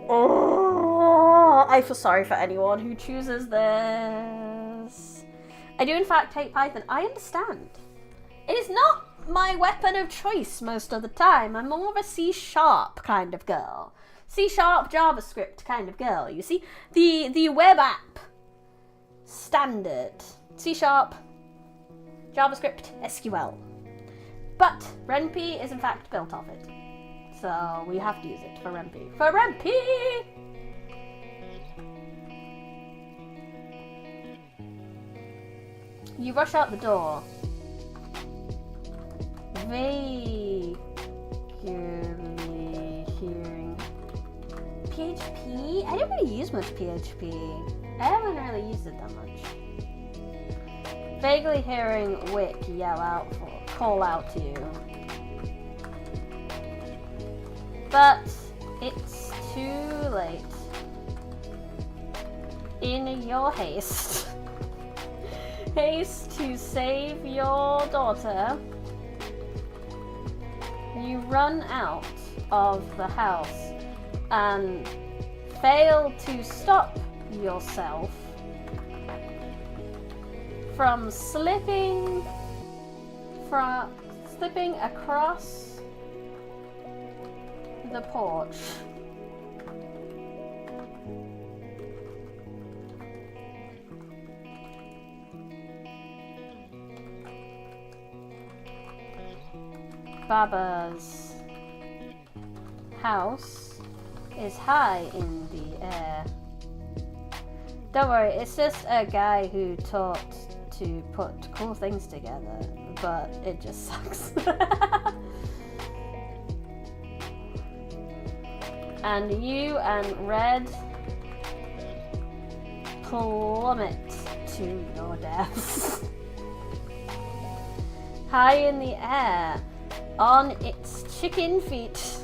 Oh, I feel sorry for anyone who chooses this. I do in fact hate Python. I understand. It is not my weapon of choice most of the time. I'm more of a C# kind of girl. C# JavaScript kind of girl. You see, the web app standard C# JavaScript SQL. But Rempy is in fact built off it. So we have to use it for Rempy. For Rempy! You rush out the door. Vaguely hearing PHP? I don't really use much PHP. I haven't really used it that much. Vaguely hearing Wick call out to you. But it's too late. In your haste to save your daughter, you run out of the house and fail to stop yourself from slipping across the porch. Baba's house is high in the air. Don't worry, it's just a guy who taught to put cool things together, but it just sucks. And you and Red plummet to your deaths. High in the air, on its chicken feet.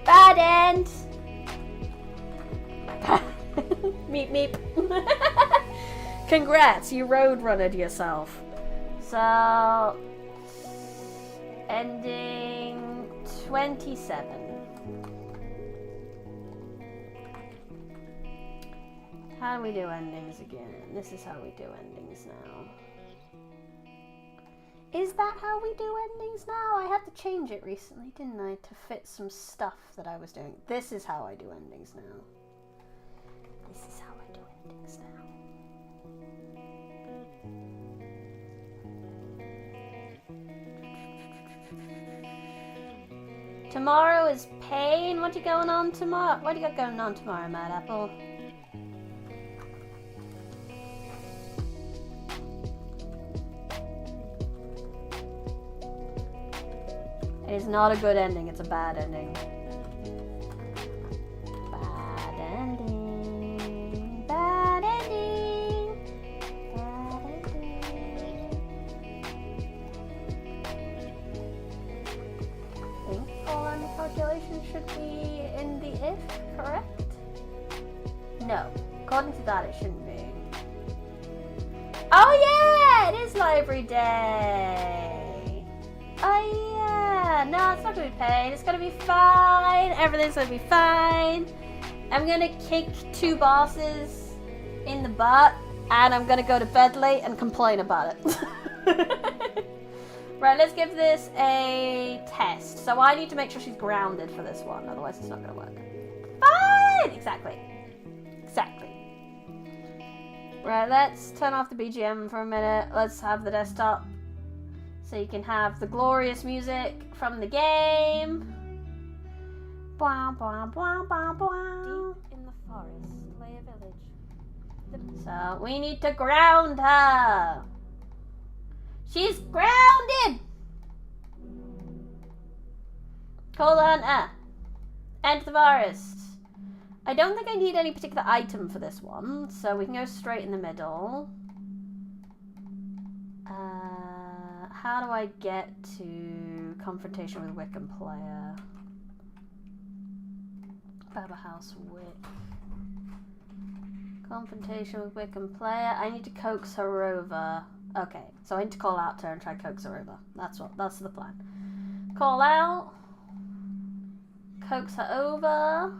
Bad end! Meep meep. Congrats, you roadrunnered yourself. So, ending 27. How do we do endings again? This is how we do endings now. Is that how we do endings now? I had to change it recently, didn't I? To fit some stuff that I was doing. This is how I do endings now. This is how I do endings now. Tomorrow is pain. What you going on tomorrow? What do you got going on tomorrow, Mad Apple? It is not a good ending. It's a bad ending. Bad ending. Bad ending. Bad ending. I think colon calculation should be in the if, correct? No. According to that, it shouldn't be. Oh yeah! It is library day! Oh yeah! No, it's not gonna be pain. It's gonna be fine. Everything's gonna be fine. I'm gonna kick 2 bosses in the butt, and I'm gonna go to bed late and complain about it. Right, let's give this a test. So I need to make sure she's grounded for this one, otherwise it's not gonna work. Fine! Exactly. Exactly. Right, let's turn off the BGM for a minute. Let's have the desktop. So you can have the glorious music from the game. Blah, blah, blah, blah, blah. Deep in the forest lay a village. So we need to ground her. She's grounded. Call the hunter. Enter the forest. I don't think I need any particular item for this one, so we can go straight in the middle. How do I get to confrontation with Wickham player? Baba House Wick. Confrontation with Wickham player. I need to coax her over. Okay, so I need to call out to her and try to coax her over. That's the plan. Call out. Coax her over.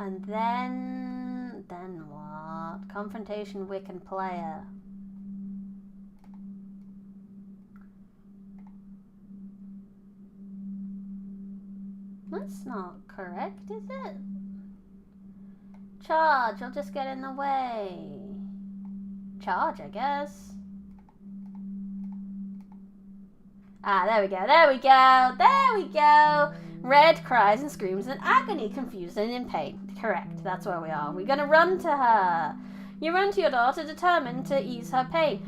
And then what? Confrontation, Wiccan player. That's not correct, is it? Charge, I'll just get in the way. Charge, I guess. Ah, there we go, there we go, there we go. Red cries and screams in agony, confused and in pain. Correct, that's where we are. We're gonna run to her. You run to your daughter, determined to ease her pain.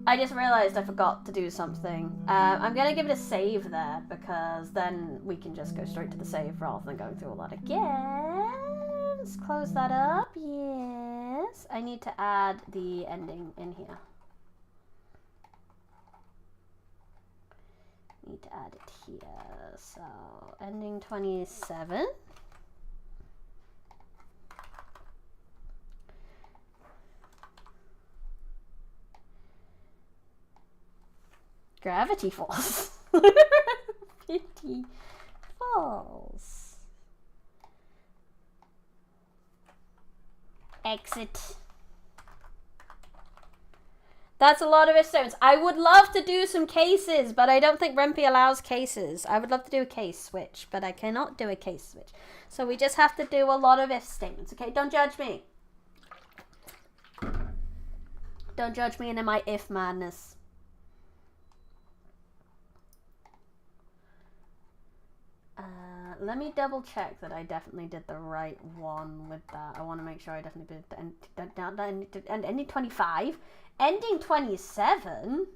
I just realized I forgot to do something. I'm gonna give it a save there, because then we can just go straight to the save rather than going through all that again. Let's close that up, yes. I need to add the ending in here. Need to add it here. So ending 27. Gravity Falls. 50 falls. Exit. That's a lot of if stones. I would love to do some cases, but I don't think Rempy allows cases. I would love to do a case switch, but I cannot do a case switch. So we just have to do a lot of if statements, okay? Don't judge me. Don't judge me into my if madness. Let me double check that I definitely did the right one with that. I want to make sure I definitely did the ending 25. Ending 27?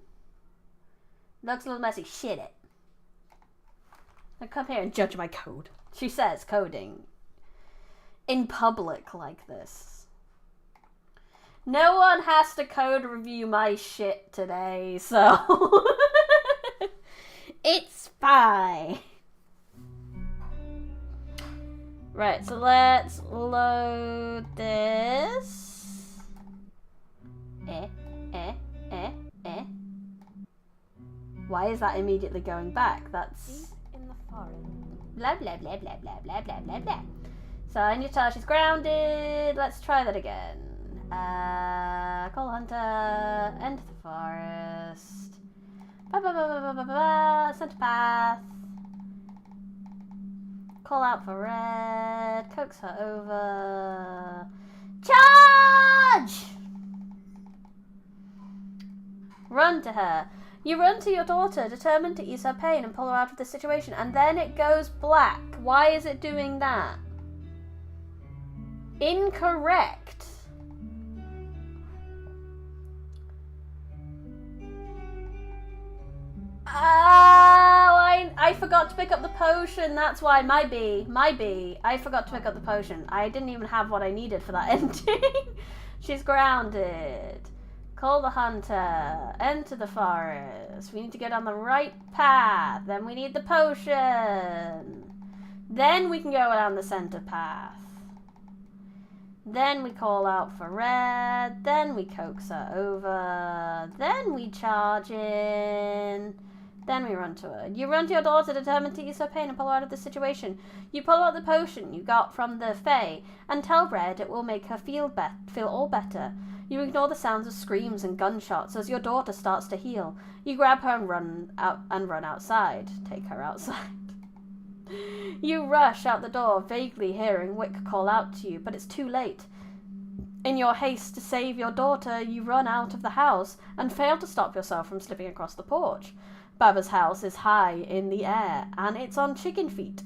Looks a little messy. Shit it. Now come here and judge my code. She says coding in public like this. No one has to code review my shit today, so it's fine. Right, so let's load this. Why is that immediately going back? That's in the forest. Blah blah blah blah blah blah blah blah blah. So I need to tell her she's grounded. Let's try that again. Call hunter. Enter the forest. Center path. Call out for red. Coax her over. Charge! Run to her. You run to your daughter, determined to ease her pain and pull her out of the situation, and then it goes black. Why is it doing that? Incorrect. Oh, I forgot to pick up the potion. That's why. My B. I forgot to pick up the potion. I didn't even have what I needed for that ending. She's grounded. Call the hunter. Enter the forest. We need to get on the right path. Then we need the potion. Then we can go down the center path. Then we call out for red. Then we coax her over. Then we charge in. Then we run to her. You run to your daughter, determined to ease her pain and pull her out of the situation. You pull out the potion you got from the Fae and tell Red it will make her feel all better. You ignore the sounds of screams and gunshots as your daughter starts to heal. You grab her and run outside. Take her outside. You rush out the door, vaguely hearing Wick call out to you, but it's too late. In your haste to save your daughter, you run out of the house and fail to stop yourself from slipping across the porch. Baba's house is high in the air, and it's on chicken feet.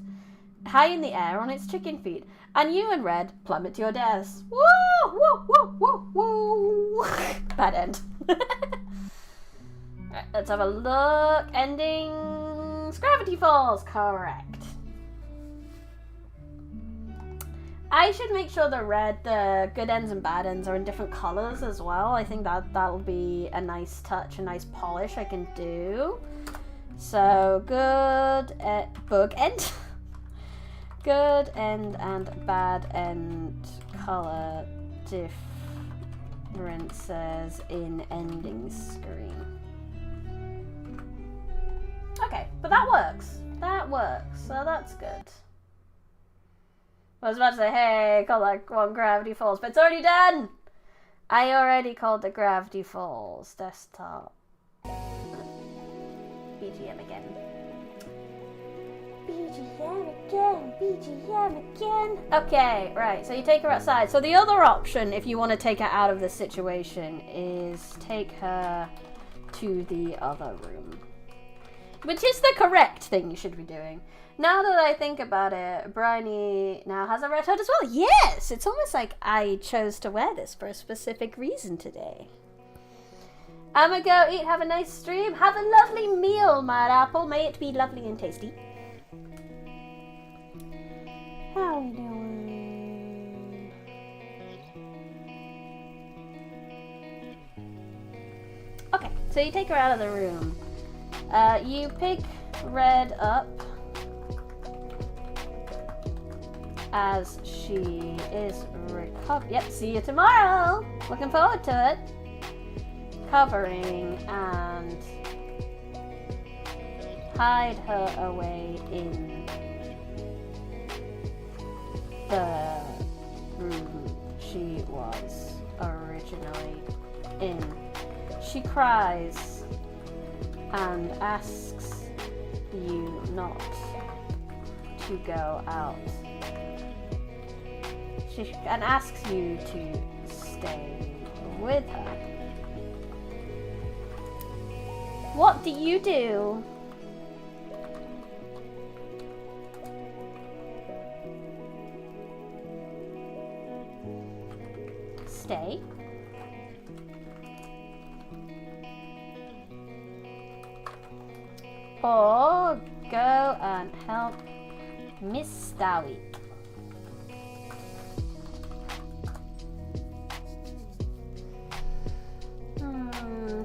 High in the air on its chicken feet, and you and Red plummet to your deaths. Woo! Woo! Woo! Woo! Woo! Bad end. Right, let's have a look. Endings. Gravity Falls. Correct. I should make sure the good ends and bad ends are in different colours as well. I think that'll be a nice touch, a nice polish I can do. So good bug end. Good end and bad end colour differences in ending screen. Okay, but that works. That works, so that's good. I was about to say, hey, call that one Gravity Falls, but it's already done! I already called the Gravity Falls desktop. BGM again. BGM again. Okay, right, so you take her outside. So the other option, if you want to take her out of this situation, is take her to the other room. Which is the correct thing you should be doing. Now that I think about it, Bryony now has a red hood as well. Yes! It's almost like I chose to wear this for a specific reason today. I'ma go eat, have a nice stream. Have a lovely meal, Mad Apple. May it be lovely and tasty. How we doing? Okay, so you take her out of the room. You pick Red up as she is recovering. Yep, see you tomorrow. Looking forward to it. Covering and hide her away in the room she was originally in. She cries and asks you not to go out. And asks you to stay with her. What do you do? Stay. Or go and help Miss Dowie.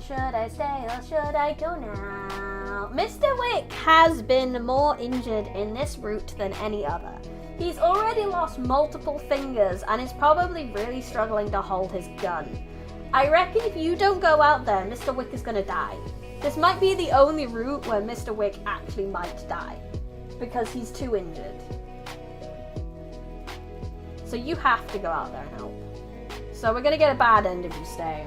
Should I stay or should I go now? Mr. Wick has been more injured in this route than any other. He's already lost multiple fingers and is probably really struggling to hold his gun. I reckon if you don't go out there, Mr. Wick is gonna die. This might be the only route where Mr. Wick actually might die, because he's too injured. So you have to go out there and help. So we're gonna get a bad end if you stay.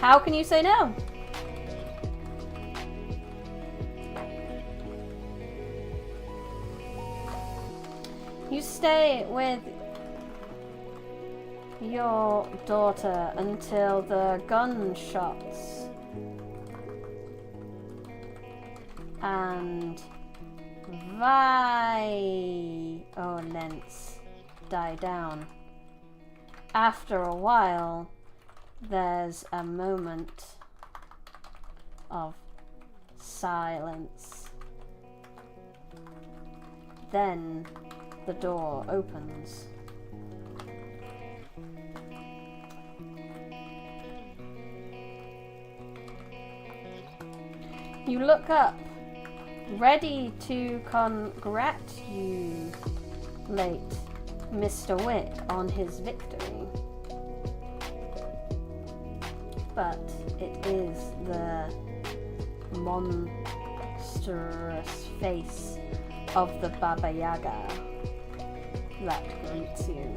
How can you say no? You stay with your daughter until the gunshots and violence die down. After a while, there's a moment of silence. Then the door opens. You look up, ready to congratulate Mr. Wick on his victory. But it is the monstrous face of the Baba Yaga that greets you.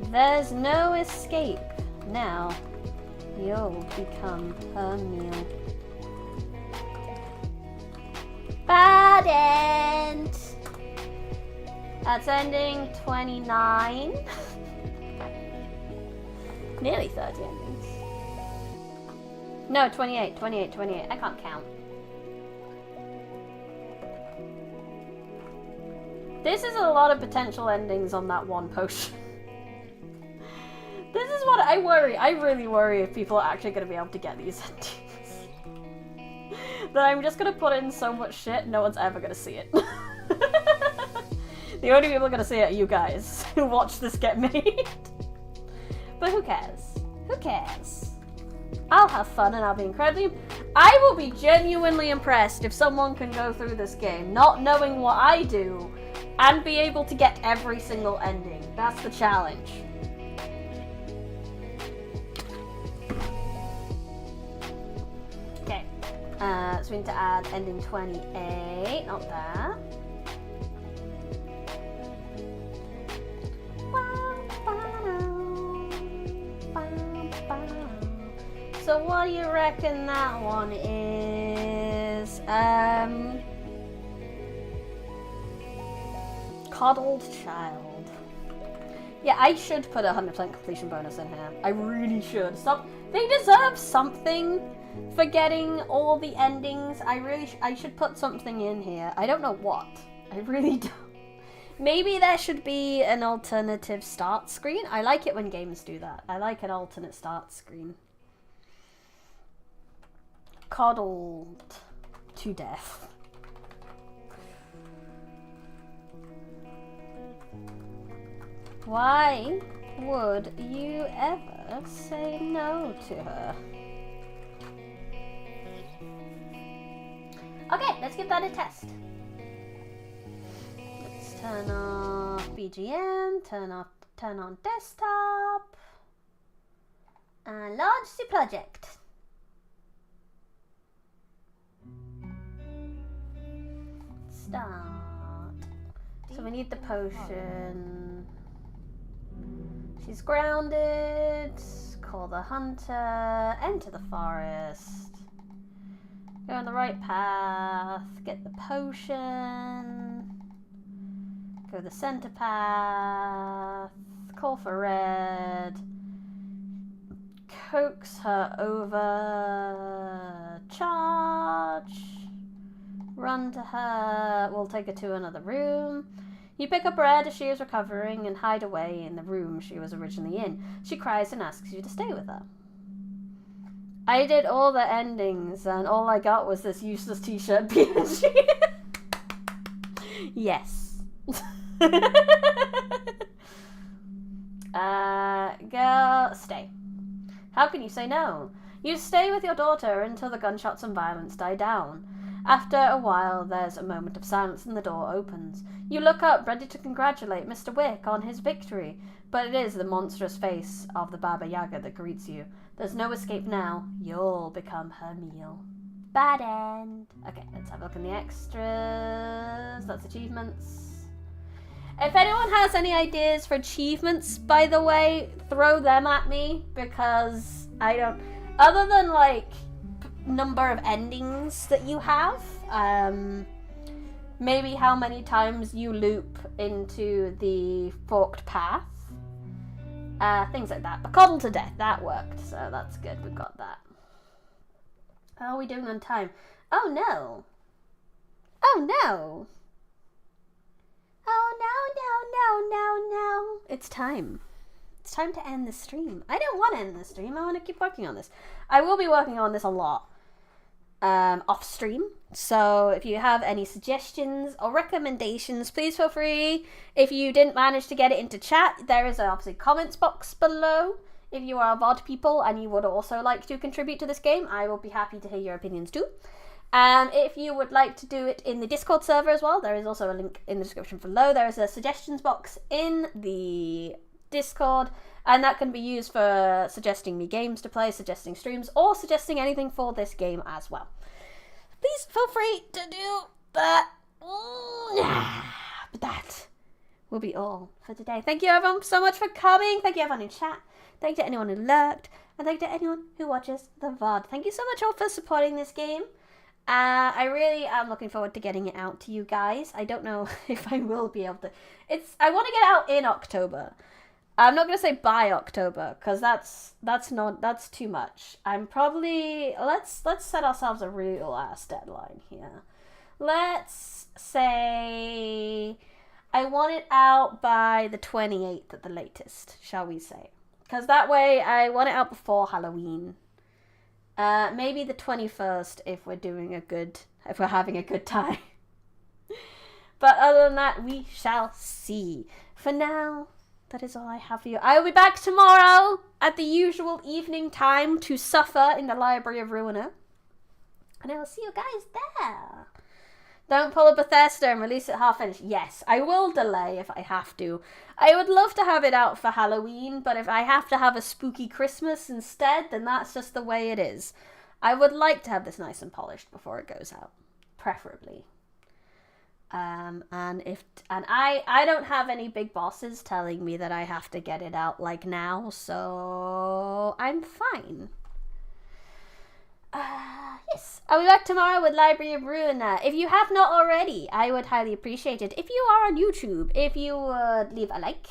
There's no escape now. You'll become her meal. Bad end. That's ending 29. Nearly 30 endings. No, 28. I can't count. This is a lot of potential endings on that one potion. This is what I worry. I really worry if people are actually going to be able to get these endings. That I'm just going to put in so much shit, no one's ever going to see it. The only people going to see it are you guys who watch this get made. But who cares? Who cares? I'll have fun and I'll be incredibly... I will be genuinely impressed if someone can go through this game not knowing what I do and be able to get every single ending. That's the challenge. Okay. So we need to add ending 28, not that. So what do you reckon that one is? Coddled Child. Yeah, I should put a 100% completion bonus in here. I really should. They deserve something for getting all the endings. I should put something in here. I don't know what. I really don't. Maybe there should be an alternative start screen. I like it when games do that. I like an alternate start screen. Coddled to death. Why would you ever say no to her? Okay, let's give that a test. Let's turn off BGM, turn on desktop, and launch the project. start. So we need the potion. She's grounded. Call the hunter. Enter the forest. Go on the right path. Get the potion. Go the center path. Call for red. Coax her over. Charge. Run to her. We'll take her to another room. You pick up Red as she is recovering and hide away in the room she was originally in. She cries and asks you to stay with her. I did all the endings and all I got was this useless t-shirt PNG. Yes. Girl, stay. How can you say no? You stay with your daughter until the gunshots and violence die down. After a while, there's a moment of silence and the door opens. You look up, ready to congratulate Mr. Wick on his victory, but it is the monstrous face of the Baba Yaga that greets you. There's no escape now. You'll become her meal. Bad end. Okay, let's have a look in the extras. That's achievements. If anyone has any ideas for achievements, by the way, throw them at me, because I don't... Other than, like, number of endings that you have, maybe how many times you loop into the forked path, things like that. But coddled to death, that worked, so that's good, we've got that. How are we doing on time? Oh no! Oh no! Oh no. It's time. It's time to end the stream. I don't want to end the stream, I want to keep working on this. I will be working on this a lot. Off stream, so if you have any suggestions or recommendations, please feel free. If you didn't manage to get it into chat, there is obviously comments box below. If you are VOD people and you would also like to contribute to this game, I will be happy to hear your opinions too. If you would like to do it in the Discord server as well, there is also a link in the description below. There is a suggestions box in the Discord, and that can be used for suggesting me games to play, suggesting streams, or suggesting anything for this game as well. Please feel free to do that. But that will be all for today. Thank you everyone so much for coming. Thank you everyone in chat. Thank you to anyone who lurked. And thank you to anyone who watches the VOD. Thank you so much all for supporting this game. I really am looking forward to getting it out to you guys. I don't know if I will be able to. I want to get it out in October. I'm not going to say by October, because that's too much. I'm probably, let's set ourselves a real ass deadline here. Let's say I want it out by the 28th at the latest, shall we say. Because that way I want it out before Halloween. Maybe the 21st if we're having a good time. But other than that, we shall see. For now, that is all I have for you. I will be back tomorrow at the usual evening time to suffer in the Library of Ruiner. And I will see you guys there. Don't pull a Bethesda and release it half finished. Yes, I will delay if I have to. I would love to have it out for Halloween, but if I have to have a spooky Christmas instead, then that's just the way it is. I would like to have this nice and polished before it goes out, preferably. And I don't have any big bosses telling me that I have to get it out like now, so I'm fine. Yes, I'll be back tomorrow with Library of Ruina. If you have not already, I would highly appreciate it. If you are on YouTube, if you would leave a like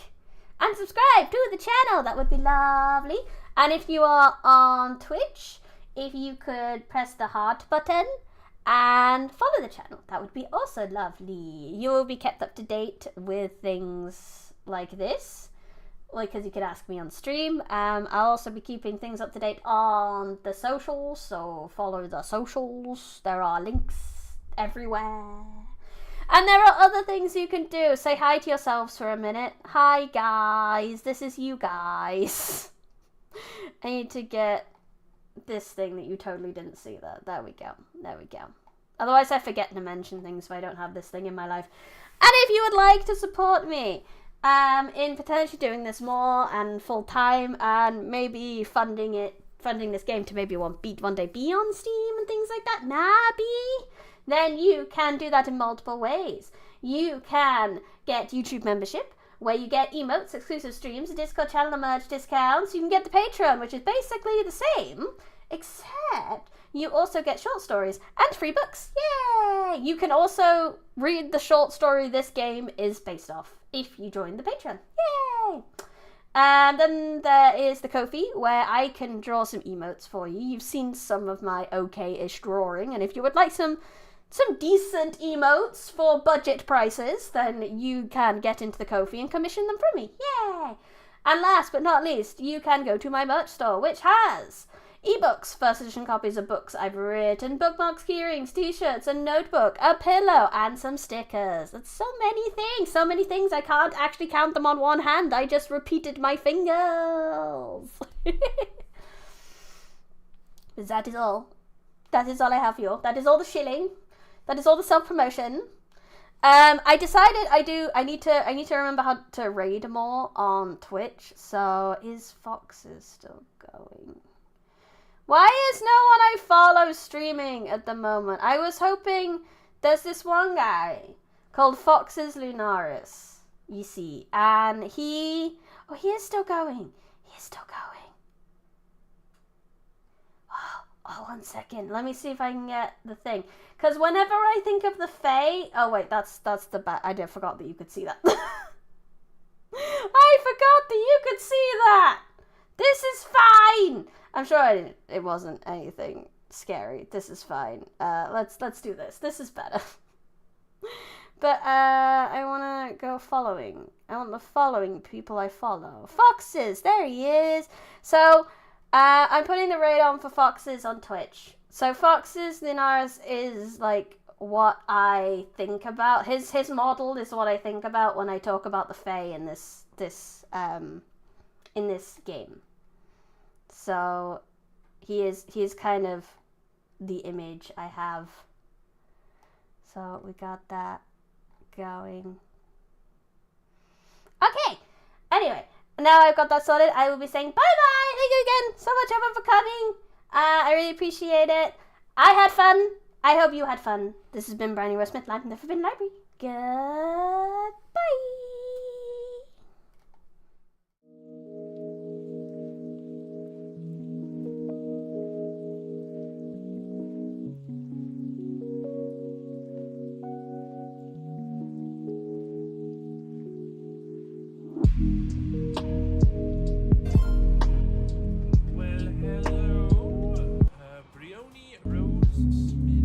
and subscribe to the channel, that would be lovely. And if you are on Twitch, if you could press the heart button and follow the channel, that would be also lovely. You will be kept up to date with things like this. Because you can ask me on stream. I'll also be keeping things up to date on the socials, so follow the socials. There are links everywhere. And there are other things you can do. Say hi to yourselves for a minute. Hi guys, this is you guys. I need to get this thing that you totally didn't see there. There we go. Otherwise I forget to mention things if I don't have this thing in my life. And if you would like to support me, in potentially doing this more and full time and maybe funding it funding this game to maybe one day be on Steam and things like that, maybe, then you can do that in multiple ways. You can get YouTube membership, where you get emotes, exclusive streams, a Discord channel, and merch discounts. You can get the Patreon, which is basically the same, except you also get short stories and free books. Yay! You can also read the short story this game is based off if you join the Patreon. Yay! And then there is the Kofi, where I can draw some emotes for you. You've seen some of my okay-ish drawing, and if you would like some decent emotes for budget prices, then you can get into the Kofi and commission them from me. Yay! And last but not least, you can go to my merch store, which has ebooks, first edition copies of books I've written, bookmarks, keyrings, t-shirts, a notebook, a pillow, and some stickers. That's so many things, I can't actually count them on one hand. I just repeated my fingers. But that is all. That is all I have for you. That is all the shilling. That is all the self-promotion. I decided I need to remember how to raid more on Twitch. So is Foxes still going? Why is no one I follow streaming at the moment? I was hoping there's this one guy called Foxes Lunaris, you see, and he is still going. He is still going. Oh, 1 second. Let me see if I can get the thing. Because whenever I think of the Fae... Oh, wait, that's the bat. I forgot that you could see that. I forgot that you could see that. This is fine. I'm sure it wasn't anything scary. This is fine. Let's do this. This is better. But I want to go following. I want the following people I follow. Foxes. There he is. So... I'm putting the raid on for Foxes on Twitch. So Foxes Lunaris is like what I think about. His model is what I think about when I talk about the Fae in this game. So he is kind of the image I have. So we got that going. Okay. Anyway. Now I've got that sorted, I will be saying bye-bye! Thank you again so much, everyone, for coming. I really appreciate it. I had fun. I hope you had fun. This has been Brownie West Smith, live from the Forbidden Library. Goodbye! Rose Smith.